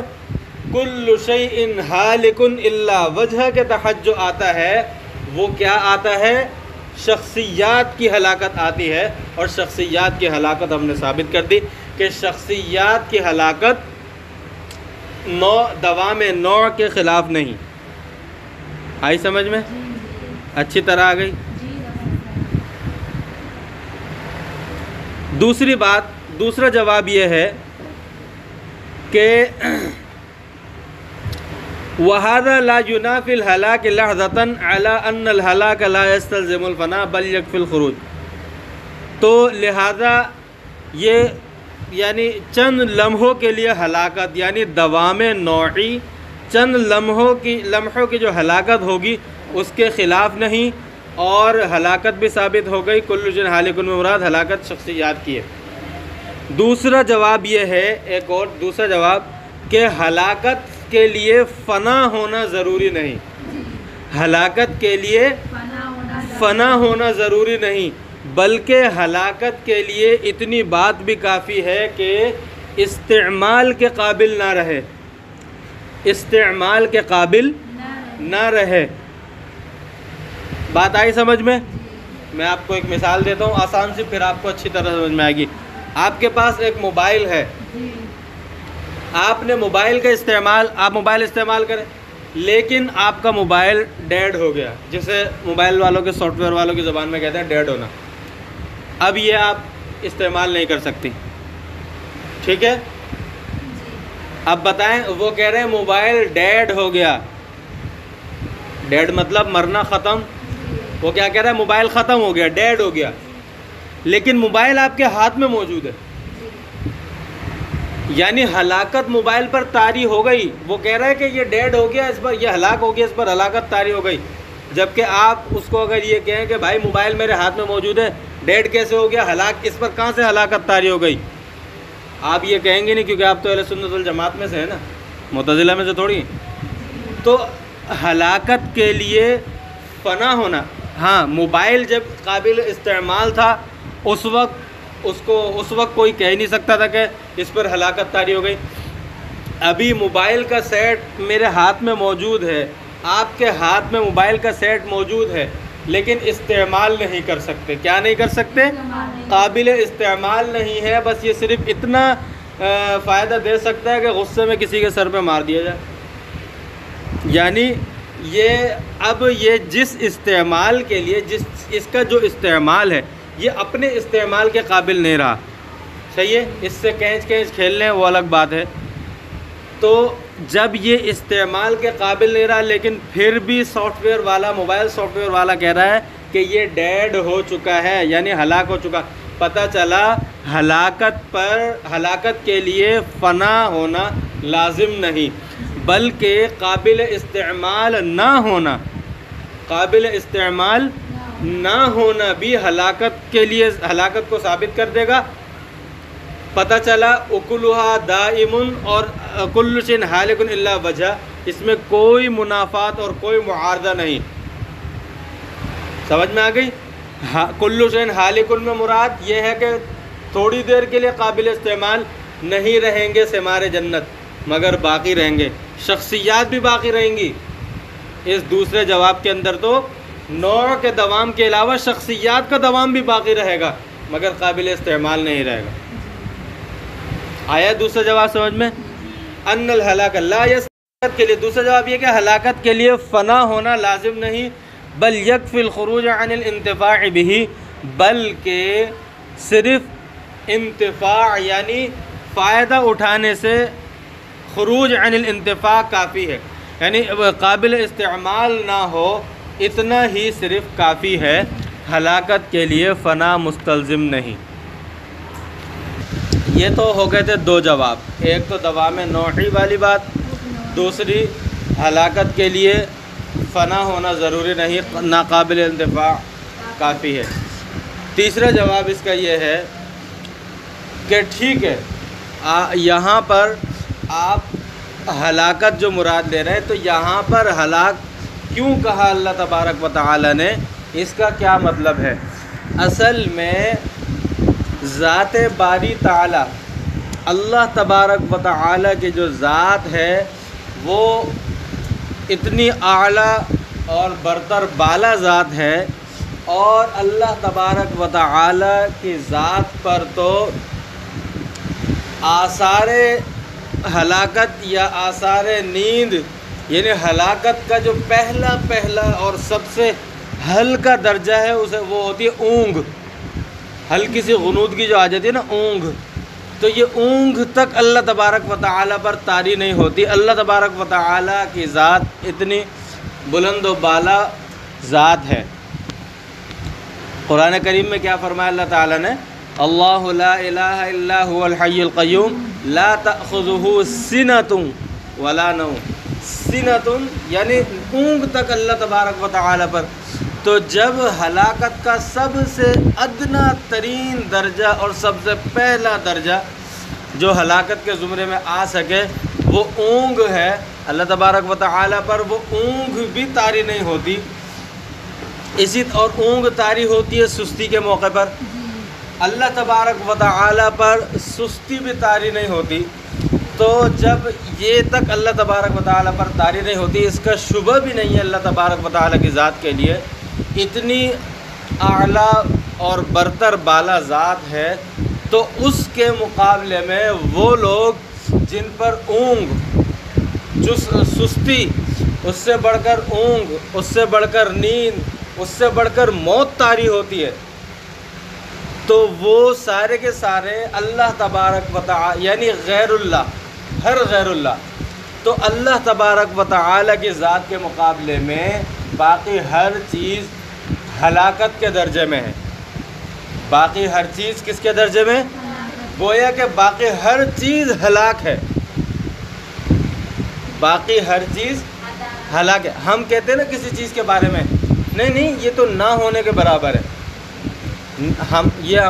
کل شیء ہالک الا وجہ کے تحت جو آتا ہے وہ کیا آتا ہے؟ شخصیات کی ہلاکت آتی ہے. اور شخصیات کی ہلاکت ہم نے ثابت کر دی کہ شخصیات کی ہلاکت دوام نوع کے خلاف نہیں. آئی سمجھ میں؟ اچھی طرح آ گئی. دوسری بات، دوسرا جواب یہ ہے کہ وَهَذَا لَا يُنَافِي الْهَلَاكِ لَحْظَةً عَلَىٰ أَنَّ الْهَلَاكَ لَا يَسْتَلْزِمُ الْفَنَاءَ بَلْ يَكْفِي الْخُرُوجَ. تو لہذا یہ یعنی چند لمحوں کے لیے ہلاکت یعنی دوام نوعی، چند لمحوں کی جو ہلاکت ہوگی اس کے خلاف نہیں، اور ہلاکت بھی ثابت ہو گئی. کل شیء ہالک میں مراد ہلاکت شخصیات کی ہے. دوسرا جواب یہ ہے، ایک اور دوسرا جواب، کہ ہلاکت کے لیے فنا ہونا ضروری نہیں. ہلاکت کے لیے فنا ہونا ضروری نہیں، بلکہ ہلاکت کے لیے اتنی بات بھی کافی ہے کہ استعمال کے قابل نہ رہے، استعمال کے قابل نہ رہے. بات آئی سمجھ میں؟ میں آپ کو ایک مثال دیتا ہوں آسان سی، پھر آپ کو اچھی طرح سمجھ میں آئے گی. آپ کے پاس ایک موبائل ہے، آپ نے موبائل کا استعمال، آپ موبائل استعمال کریں، لیکن آپ کا موبائل ڈیڈ ہو گیا، جسے موبائل والوں کے سافٹ ویئر والوں کی زبان میں کہتے ہیں ڈیڈ ہونا. اب یہ آپ استعمال نہیں کر سکتی، ٹھیک ہے؟ اب بتائیں، وہ کہہ رہے ہیں موبائل ڈیڈ ہو گیا. ڈیڈ مطلب مرنا، ختم. وہ کیا کہہ رہا ہے؟ موبائل ختم ہو گیا، ڈیڈ ہو گیا، لیکن موبائل آپ کے ہاتھ میں موجود ہے. یعنی ہلاکت موبائل پر طاری ہو گئی. وہ کہہ رہا ہے کہ یہ ڈیڈ ہو گیا، اس پر یہ ہلاک ہو گیا، اس پر ہلاکت طاری ہو گئی. جبکہ آپ اس کو اگر یہ کہیں کہ بھائی موبائل میرے ہاتھ میں موجود ہے، ڈیڈ کیسے ہو گیا، ہلاک اس پر کہاں سے ہلاکت طاری ہو گئی؟ آپ یہ کہیں گے نہیں، کیونکہ آپ تو اہل سنت والجماعت میں سے ہیں نا، معتزلہ میں سے تھوڑی. تو ہلاکت کے لیے فنا ہونا، ہاں موبائل جب قابل استعمال تھا اس وقت کوئی کہہ نہیں سکتا تھا کہ اس پر ہلاکت طاری ہو گئی. ابھی موبائل کا سیٹ میرے ہاتھ میں موجود ہے، آپ کے ہاتھ میں موبائل کا سیٹ موجود ہے، لیکن استعمال نہیں کر سکتے. کیا نہیں کر سکتے؟ قابل استعمال نہیں ہے. بس یہ صرف اتنا فائدہ دے سکتا ہے کہ غصے میں کسی کے سر پہ مار دیا جائے. یعنی یہ جس استعمال کے لیے اس کا جو استعمال ہے یہ اپنے استعمال کے قابل نہیں رہا. صحیح ہے؟ اس سے کینچ کھیل لیں وہ الگ بات ہے. تو جب یہ استعمال کے قابل نہیں رہا لیکن پھر بھی سافٹ ویئر والا، موبائل سافٹ ویئر والا کہہ رہا ہے کہ یہ ڈیڈ ہو چکا ہے، یعنی ہلاک ہو چکا. پتہ چلا ہلاکت کے لیے فنا ہونا لازم نہیں، بلکہ قابل استعمال نہ ہونا بھی ہلاکت کو ثابت کر دے گا. پتہ چلا اکلھا دائم اور کل شیء ہالک الا وجہ، اس میں کوئی منافات اور کوئی معارضہ نہیں. سمجھ میں آ گئی؟ کل شیء ہالک میں مراد یہ ہے کہ تھوڑی دیر کے لیے قابل استعمال نہیں رہیں گے ثمار جنت، مگر باقی رہیں گے. شخصیات بھی باقی رہیں گی. اس دوسرے جواب کے اندر تو نوع کے دوام کے علاوہ شخصیات کا دوام بھی باقی رہے گا، مگر قابل استعمال نہیں رہے گا. آیا دوسرا جواب سمجھ میں؟ ان الہلاک لا یستحق کے لیے دوسرا جواب یہ کہ ہلاکت کے لیے فنا ہونا لازم نہیں، بل یکفی الخروج عن الانتفاع به، بلکہ صرف انتفاع یعنی فائدہ اٹھانے سے خروج عن الانتفاع کافی ہے. یعنی قابل استعمال نہ ہو اتنا ہی صرف کافی ہے، ہلاکت کے لیے فنا مستلزم نہیں. یہ تو ہو گئے تھے دو جواب، ایک تو دوام نوعی والی بات، دوسری ہلاکت کے لیے فنا ہونا ضروری نہیں، ناقابل انتفاع کافی ہے. تیسرا جواب اس کا یہ ہے کہ ٹھیک ہے یہاں پر آپ ہلاکت جو مراد لے رہے ہیں، تو یہاں پر ہلاک کیوں کہا اللہ تبارک و تعالی نے، اس کا کیا مطلب ہے؟ اصل میں ذات باری تعالی، اللہ تبارک و تعالی کی جو ذات ہے وہ اتنی اعلیٰ اور برتر بالا ذات ہے، اور اللہ تبارک و تعالی کی ذات پر تو آثار ہلاکت یا آثار نیند، یعنی ہلاکت کا جو پہلا اور سب سے ہلکا درجہ ہے اسے وہ ہوتی ہے اونگ. ہلکی سی غنودگی جو آ جاتی ہے نا، اونگ، تو یہ اونگ تک اللہ تبارک و تعالی پر طاری نہیں ہوتی. اللہ تبارک و تعالی کی ذات اتنی بلند و بالا ذات ہے. قرآن کریم میں کیا فرمایا اللہ تعالی نے؟ اللہ لا الہ الا هو الحی القیوم لا تأخذہ سنۃ ولا نوم. سنۃ یعنی اونگ تک اللہ تبارک و تعالی پر. تو جب ہلاکت کا سب سے ادنا ترین درجہ اور سب سے پہلا درجہ جو ہلاکت کے زمرے میں آ سکے وہ اونگ ہے، اللہ تبارک و تعالی پر وہ اونگ بھی طاری نہیں ہوتی. اور اونگ طاری ہوتی ہے سستی کے موقع پر، اللہ تبارک و تعالی پر سستی بھی طاری نہیں ہوتی. تو جب یہ تک اللہ تبارک و تعالی پر طاری نہیں ہوتی، اس کا شبہ بھی نہیں ہے اللہ تبارک و تعالی کی ذات کے لیے اتنی اعلیٰ اور برتر بالا ذات ہے، تو اس کے مقابلے میں وہ لوگ جن پر اونگ، جو سستی، اس سے بڑھ کر اونگ، اس سے بڑھ کر نیند، اس سے بڑھ کر موت طاری ہوتی ہے، تو وہ سارے کے سارے اللہ تبارک و تعالی یعنی غیر اللہ، ہر غیر اللہ. تو اللہ تبارک و تعالی کی ذات کے مقابلے میں باقی ہر چیز ہلاکت کے درجے میں ہے. باقی ہر چیز کس کے درجے میں؟ گویا کہ باقی ہر چیز ہلاک ہے، باقی ہر چیز ہلاک ہے. ہم کہتے ہیں نا کسی چیز کے بارے میں، نہیں یہ تو نہ ہونے کے برابر ہے. یہ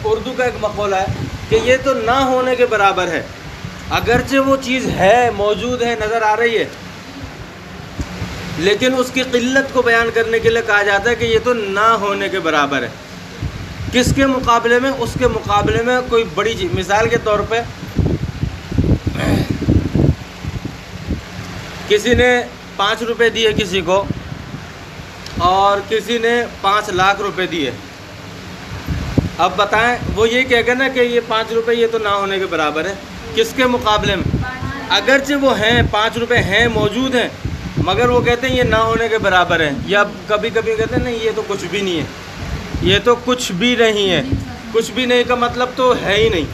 اردو کا ایک مقولہ ہے کہ یہ تو نہ ہونے کے برابر ہے. اگرچہ وہ چیز ہے، موجود ہے، نظر آ رہی ہے، لیکن اس کی قلت کو بیان کرنے کے لیے کہا جاتا ہے کہ یہ تو نہ ہونے کے برابر ہے. کس کے مقابلے میں؟ اس کے مقابلے میں کوئی بڑی چیز. مثال کے طور پہ کسی نے 5 روپے دیے کسی کو اور کسی نے 5 لاکھ روپے دیے. اب بتائیں وہ یہ کہے گا نا کہ یہ 5 روپے یہ تو نہ ہونے کے برابر ہے. کس کے مقابلے میں؟ اگرچہ وہ ہیں 5 روپے ہیں موجود ہیں مگر وہ کہتے ہیں یہ نہ ہونے کے برابر ہے. یا کبھی کبھی کہتے ہیں نہیں یہ تو کچھ بھی نہیں ہے, یہ تو کچھ بھی نہیں ہے. کچھ بھی نہیں کا مطلب تو ہے ہی نہیں,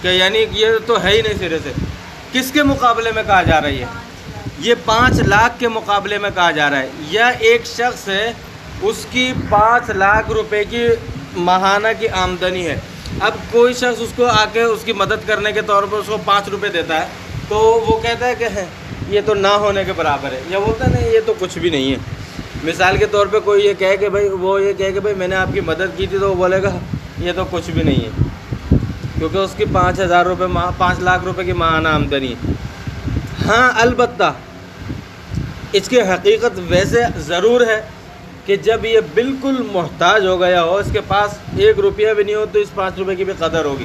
کہ یعنی یہ تو ہے ہی نہیں سرے سے. کس کے مقابلے میں کہا جا رہا ہے یہ 5 لاکھ کے مقابلے میں کہا جا رہا ہے. یا ایک شخص ہے اس کی 5 لاکھ روپے کی ماہانہ کی آمدنی ہے. اب کوئی شخص اس کو آ کے اس کی مدد کرنے کے طور پر اس کو 5 روپے دیتا ہے تو وہ کہتا ہے کہ یہ تو نہ ہونے کے برابر ہے, یا بولتا ہے نہیں یہ تو کچھ بھی نہیں ہے. مثال کے طور پہ کوئی یہ کہے کہ بھائی وہ یہ کہے کہ بھائی میں نے آپ کی مدد کی تھی, تو وہ بولے گا یہ تو کچھ بھی نہیں ہے کیونکہ اس کی 5,000 روپے 5 لاکھ روپے کی ماہانہ آمدنی ہے. ہاں البتہ اس کی حقیقت ویسے ضرور ہے کہ جب یہ بالکل محتاج ہو گیا ہو, اس کے پاس 1 روپیہ بھی نہیں ہو, تو اس 5 روپے کی بھی قدر ہوگی.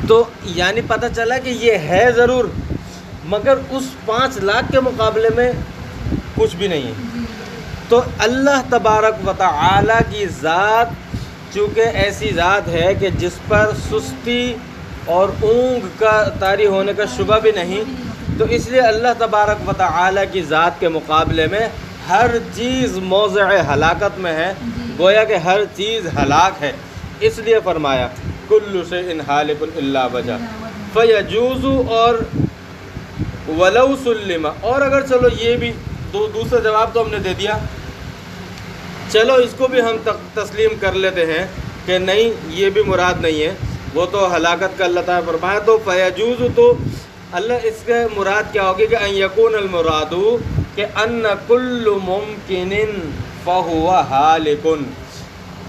تو یعنی پتہ چلا کہ یہ ہے ضرور مگر اس 5 لاکھ کے مقابلے میں کچھ بھی نہیں ہے. تو اللہ تبارک و تعالی کی ذات چونکہ ایسی ذات ہے کہ جس پر سستی اور اونگ کا طاری ہونے کا شبہ بھی نہیں, تو اس لیے اللہ تبارک و تعالی کی ذات کے مقابلے میں ہر چیز موضع ہلاکت میں ہے, گویا کہ ہر چیز ہلاک ہے. اس لیے فرمایا کل شیء ہالک الا وجہ فیجوز اور ولو سلم. اور اگر چلو یہ بھی دوسرا جواب تو ہم نے دے دیا, چلو اس کو بھی ہم تسلیم کر لیتے ہیں کہ نہیں یہ بھی مراد نہیں ہے, وہ تو ہلاکت کا اللہ تعالیٰ فرمایا. تو فیجوز تو اللہ اس کے مراد کیا ہوگی کہ ان یکون المراد کہ ان کل ممکن فہو ہالک,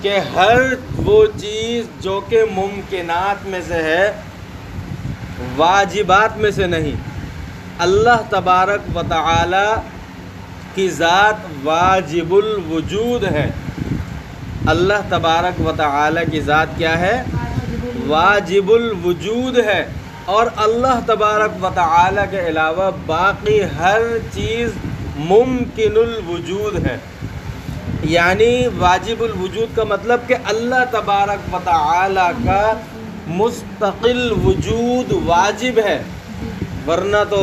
کہ ہر وہ چیز جو کہ ممکنات میں سے ہے واجبات میں سے نہیں. اللہ تبارک و تعالی کی ذات واجب الوجود ہے. اللہ تبارک و تعالی کی ذات کیا ہے؟ واجب الوجود ہے. اور اللہ تبارک و تعالی کے علاوہ باقی ہر چیز ممکن الوجود ہے. یعنی واجب الوجود کا مطلب کہ اللہ تبارک و تعالی کا مستقل وجود واجب ہے, ورنہ تو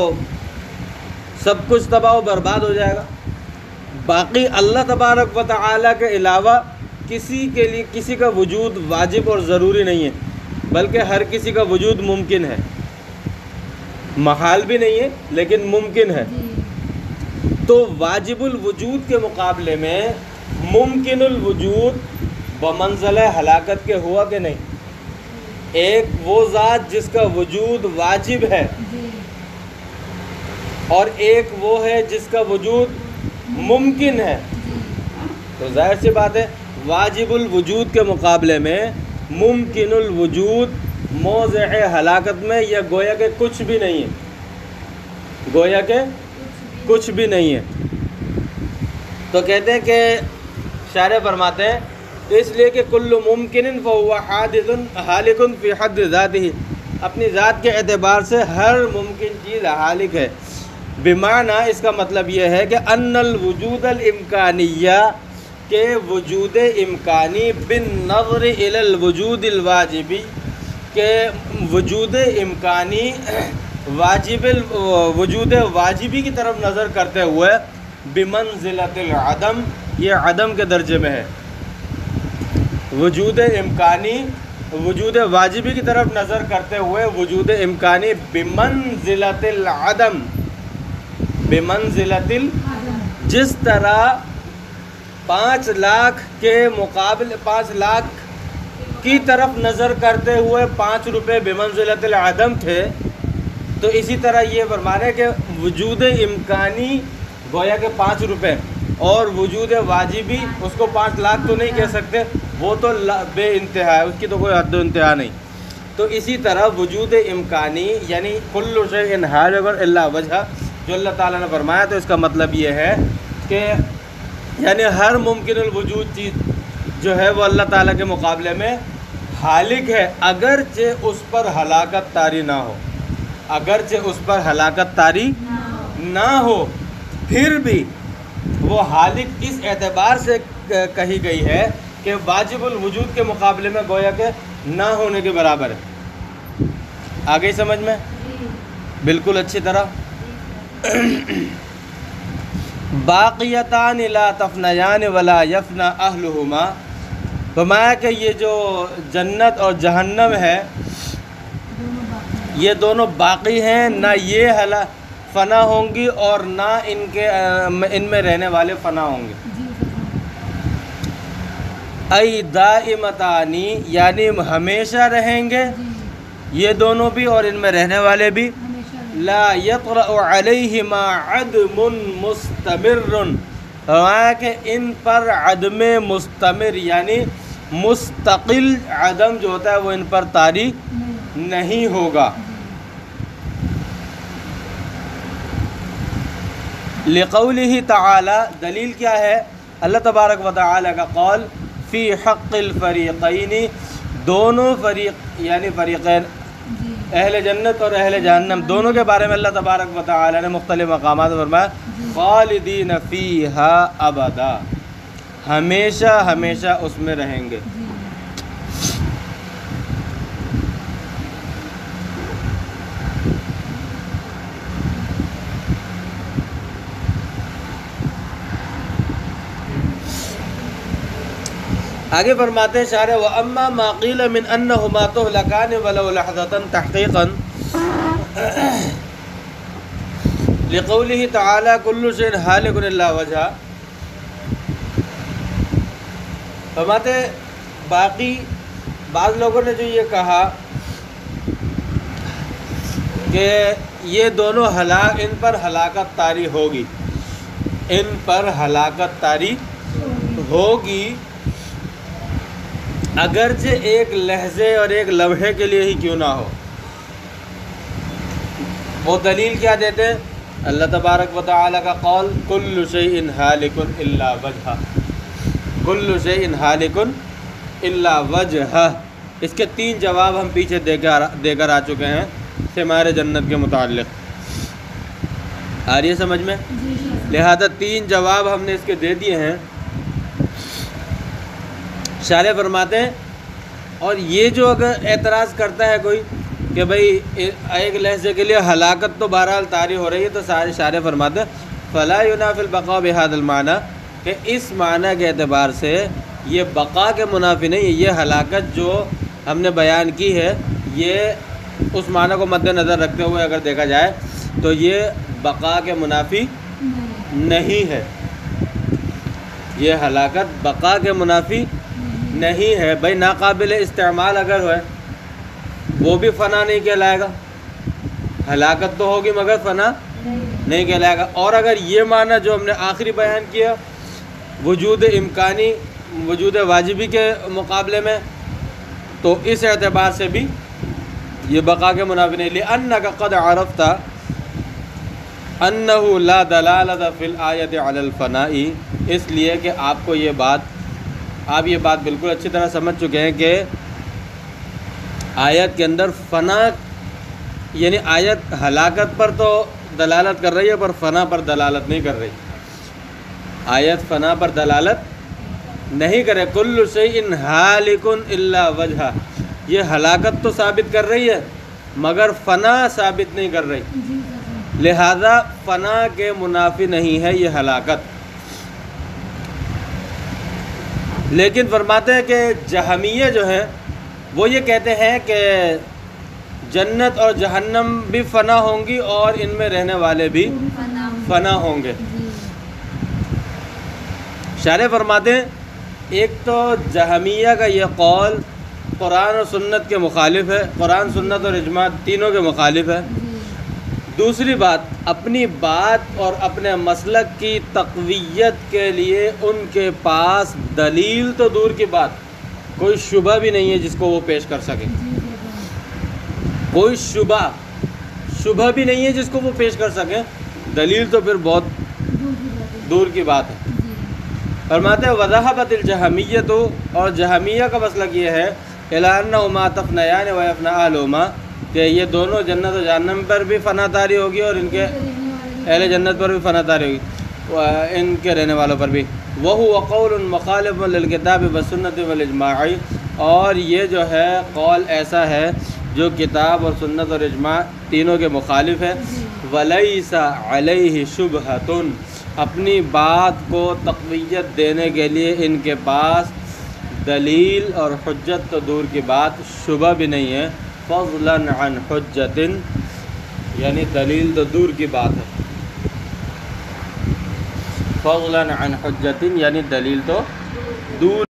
سب کچھ تباہ و برباد ہو جائے گا. باقی اللہ تبارک و تعالی کے علاوہ کسی کے لیے کسی کا وجود واجب اور ضروری نہیں ہے, بلکہ ہر کسی کا وجود ممکن ہے. محال بھی نہیں ہے لیکن ممکن ہے. تو واجب الوجود کے مقابلے میں ممکن الوجود بمنزلہ ہلاکت کے ہوا کہ نہیں. ایک وہ ذات جس کا وجود واجب ہے اور ایک وہ ہے جس کا وجود ممکن ہے. تو ظاہر سی بات ہے واجب الوجود کے مقابلے میں ممکن الوجود موضع ہلاکت میں یا گویا کہ کچھ بھی نہیں ہے, گویا کہ کچھ بھی نہیں ہے. تو کہتے ہیں کہ شارح فرماتے ہیں اس لیے کہ کل ممکن فہو حادث ہالک فی حد ذاتہ, اپنی ذات کے اعتبار سے ہر ممکن چیز ہالک ہے. بمعنی اس کا مطلب یہ ہے کہ ان الوجود الامکانیہ کہ وجود امکانی بالنظر الی الوجود الواجبی, کہ وجود امکانی وجود واجبی کی طرف نظر کرتے ہوئے بمنزلۃ العدم, یہ عدم کے درجے میں ہے. وجود امکانی وجود واجبی کی طرف نظر کرتے ہوئے وجود امکانی بمنزلۃ العدم, بمنزلۃ جس طرح 5 لاکھ کے مقابلے 5 لاکھ کی طرف نظر کرتے ہوئے 5 روپے بمنزلۃ العدم تھے, تو اسی طرح یہ فرما رہے کہ وجود امکانی گویا کہ 5 روپے اور وجود واجبی اس کو 5 لاکھ تو نہیں کہہ سکتے, وہ تو بے انتہا ہے, اس کی تو کوئی حد و انتہا نہیں. تو اسی طرح وجود امکانی یعنی کل شیء ہالک الا وجہ جو اللہ تعالیٰ نے فرمایا, تو اس کا مطلب یہ ہے کہ یعنی ہر ممکن الوجود چیز جو ہے وہ اللہ تعالیٰ کے مقابلے میں ہالک ہے, اگرچہ اس پر ہلاکت طاری نہ ہو, اگرچہ اس پر ہلاکت طاری نہ ہو پھر بھی وہ حالق اس اعتبار سے کہی گئی ہے کہ واجب الوجود کے مقابلے میں گویا کہ نہ ہونے کے برابر ہے. آگے سمجھ میں بالکل اچھی طرح. باقیتان لا تفنیان ولا یفنا اہلہما، فرمایا کہ یہ جو جنت اور جہنم ہے یہ دونوں باقی ہیں، نہ یہ فنا ہوں گی اور نہ ان میں رہنے والے فنا ہوں گے. ای دائمتانی یعنی ہمیشہ رہیں گے یہ دونوں بھی اور ان میں رہنے والے بھی. لا یطرأ علیہما عدم مستمر، فرمایا کہ ان پر عدم مستمر یعنی مستقل عدم جو ہوتا ہے وہ ان پر طاری نہیں ہوگا. لقولہ تعالی، دلیل کیا ہے؟ اللہ تبارک و تعالی کا قول فی حق الفریقین، دونوں فریق یعنی فریقین اہل جنت اور اہل جہنم دونوں کے بارے میں اللہ تبارک و تعالی نے مختلف مقامات میں فرمایا خالدین فیہا ابدا، ہمیشہ ہمیشہ اس میں رہیں گے. آگے فرماتے ہیں شارح وَأَمَّا مَا قِيلَ مِنْ أَنَّهُمَا تُهْلَكَانِ وَلَوْ لَحْظَةً تَحْقِيقًا لِقَوْلِهِ تَعَالَى كُلُّ شَيْءٍ هَالِكٌ إِلَّا وَجْهَهُ. فرماتے باقی بعض لوگوں نے جو یہ کہا کہ یہ دونوں ان پر ہلاکت طاری ہوگی، ان پر ہلاکت طاری ہوگی اگرچہ ایک لحظے اور ایک لمحے کے لیے ہی کیوں نہ ہو. وہ دلیل کیا دیتے ہیں؟ اللہ تبارک و تعالی کا قول کل شیء ہالک الا وجہہ، کل شیء ہالک الا وجہہ. اس کے 3 جواب ہم پیچھے دے کر آ چکے ہیں ثمار جنت کے متعلق. آ رہی ہے سمجھ میں؟ لہذا 3 جواب ہم نے اس کے دے دیے ہیں. شارح فرماتے ہیں اور یہ جو اگر اعتراض کرتا ہے کوئی کہ بھئی ایک لحظے کے لیے ہلاکت تو بہرحال طاری ہو رہی ہے، تو شارح فرماتے ہیں فلا ينافي البقاء بهذا المعنى، کہ اس معنی کے اعتبار سے یہ بقا کے منافی نہیں ہے. یہ ہلاکت جو ہم نے بیان کی ہے یہ اس معنی کو مد نظر رکھتے ہوئے اگر دیکھا جائے تو یہ بقا کے منافی نہیں ہے. یہ ہلاکت بقا کے منافی نہیں ہے. بھائی ناقابل استعمال اگر ہوئے وہ بھی فنا نہیں کہلائے گا، ہلاکت تو ہوگی مگر فنا نہیں کہلائے گا. اور اگر یہ معنی جو ہم نے آخری بیان کیا وجود امکانی وجود واجبی کے مقابلے میں، تو اس اعتبار سے بھی یہ بقا کے منافی نہیں. لأنک قد عرفت انہ لا دلالۃ فی الآیۃ علی الفناء، اس لیے کہ آپ یہ بات بالکل اچھی طرح سمجھ چکے ہیں کہ آیت کے اندر فنا یعنی آیت ہلاکت پر تو دلالت کر رہی ہے پر فنا پر دلالت نہیں کر رہی. آیت فنا پر دلالت نہیں کرے. کل شیء ہالک الا وجہہ، یہ ہلاکت تو ثابت کر رہی ہے مگر فنا ثابت نہیں کر رہی. لہذا فنا کے منافی نہیں ہے یہ ہلاکت. لیکن فرماتے ہیں کہ جہمیہ جو ہیں وہ یہ کہتے ہیں کہ جنت اور جہنم بھی فنا ہوں گی اور ان میں رہنے والے بھی فنا ہوں گے. شارح فرماتے ہیں ایک تو جہمیہ کا یہ قول قرآن اور سنت کے مخالف ہے، قرآن سنت اور اجماع تینوں کے مخالف ہے. دوسری بات، اپنی بات اور اپنے مسلک کی تقویت کے لیے ان کے پاس دلیل تو دور کی بات کوئی شبہ بھی نہیں ہے جس کو وہ پیش کر سکیں. کوئی شبہ بھی نہیں ہے جس کو وہ پیش کر سکیں. دلیل تو پھر بہت دور کی بات ہے. فرماتے ہیں وذهبت الجہمیۃ، اور جہمیہ کا مسلک یہ ہے الی انہما تفنیان ویفنی اہلہما، کہ یہ دونوں جنت و جہنم پر بھی فنا طاری ہوگی اور ان کے اہل جنت پر بھی فنا طاری ہوگی، ان کے رہنے والوں پر بھی۔ وَهُوَ قَوْلٌ مُخَالِفٌ لِلْكِتَابِ وَالسُّنَّةِ وَالْإِجْمَاعِ، اور یہ جو ہے قول ایسا ہے جو کتاب اور سنت اور اجماع تینوں کے مخالف ہے۔ وَلَيْسَ عَلَيْهِ شُبْهَةٌ، اپنی بات کو تقویت دینے کے لیے ان کے پاس دلیل اور حجت تو دور کی بات شبہ بھی نہیں ہے۔ فضلاً عن حجت، یعنی دلیل تو دور کی بات ہے، فضلاً عن حجت یعنی دلیل تو دور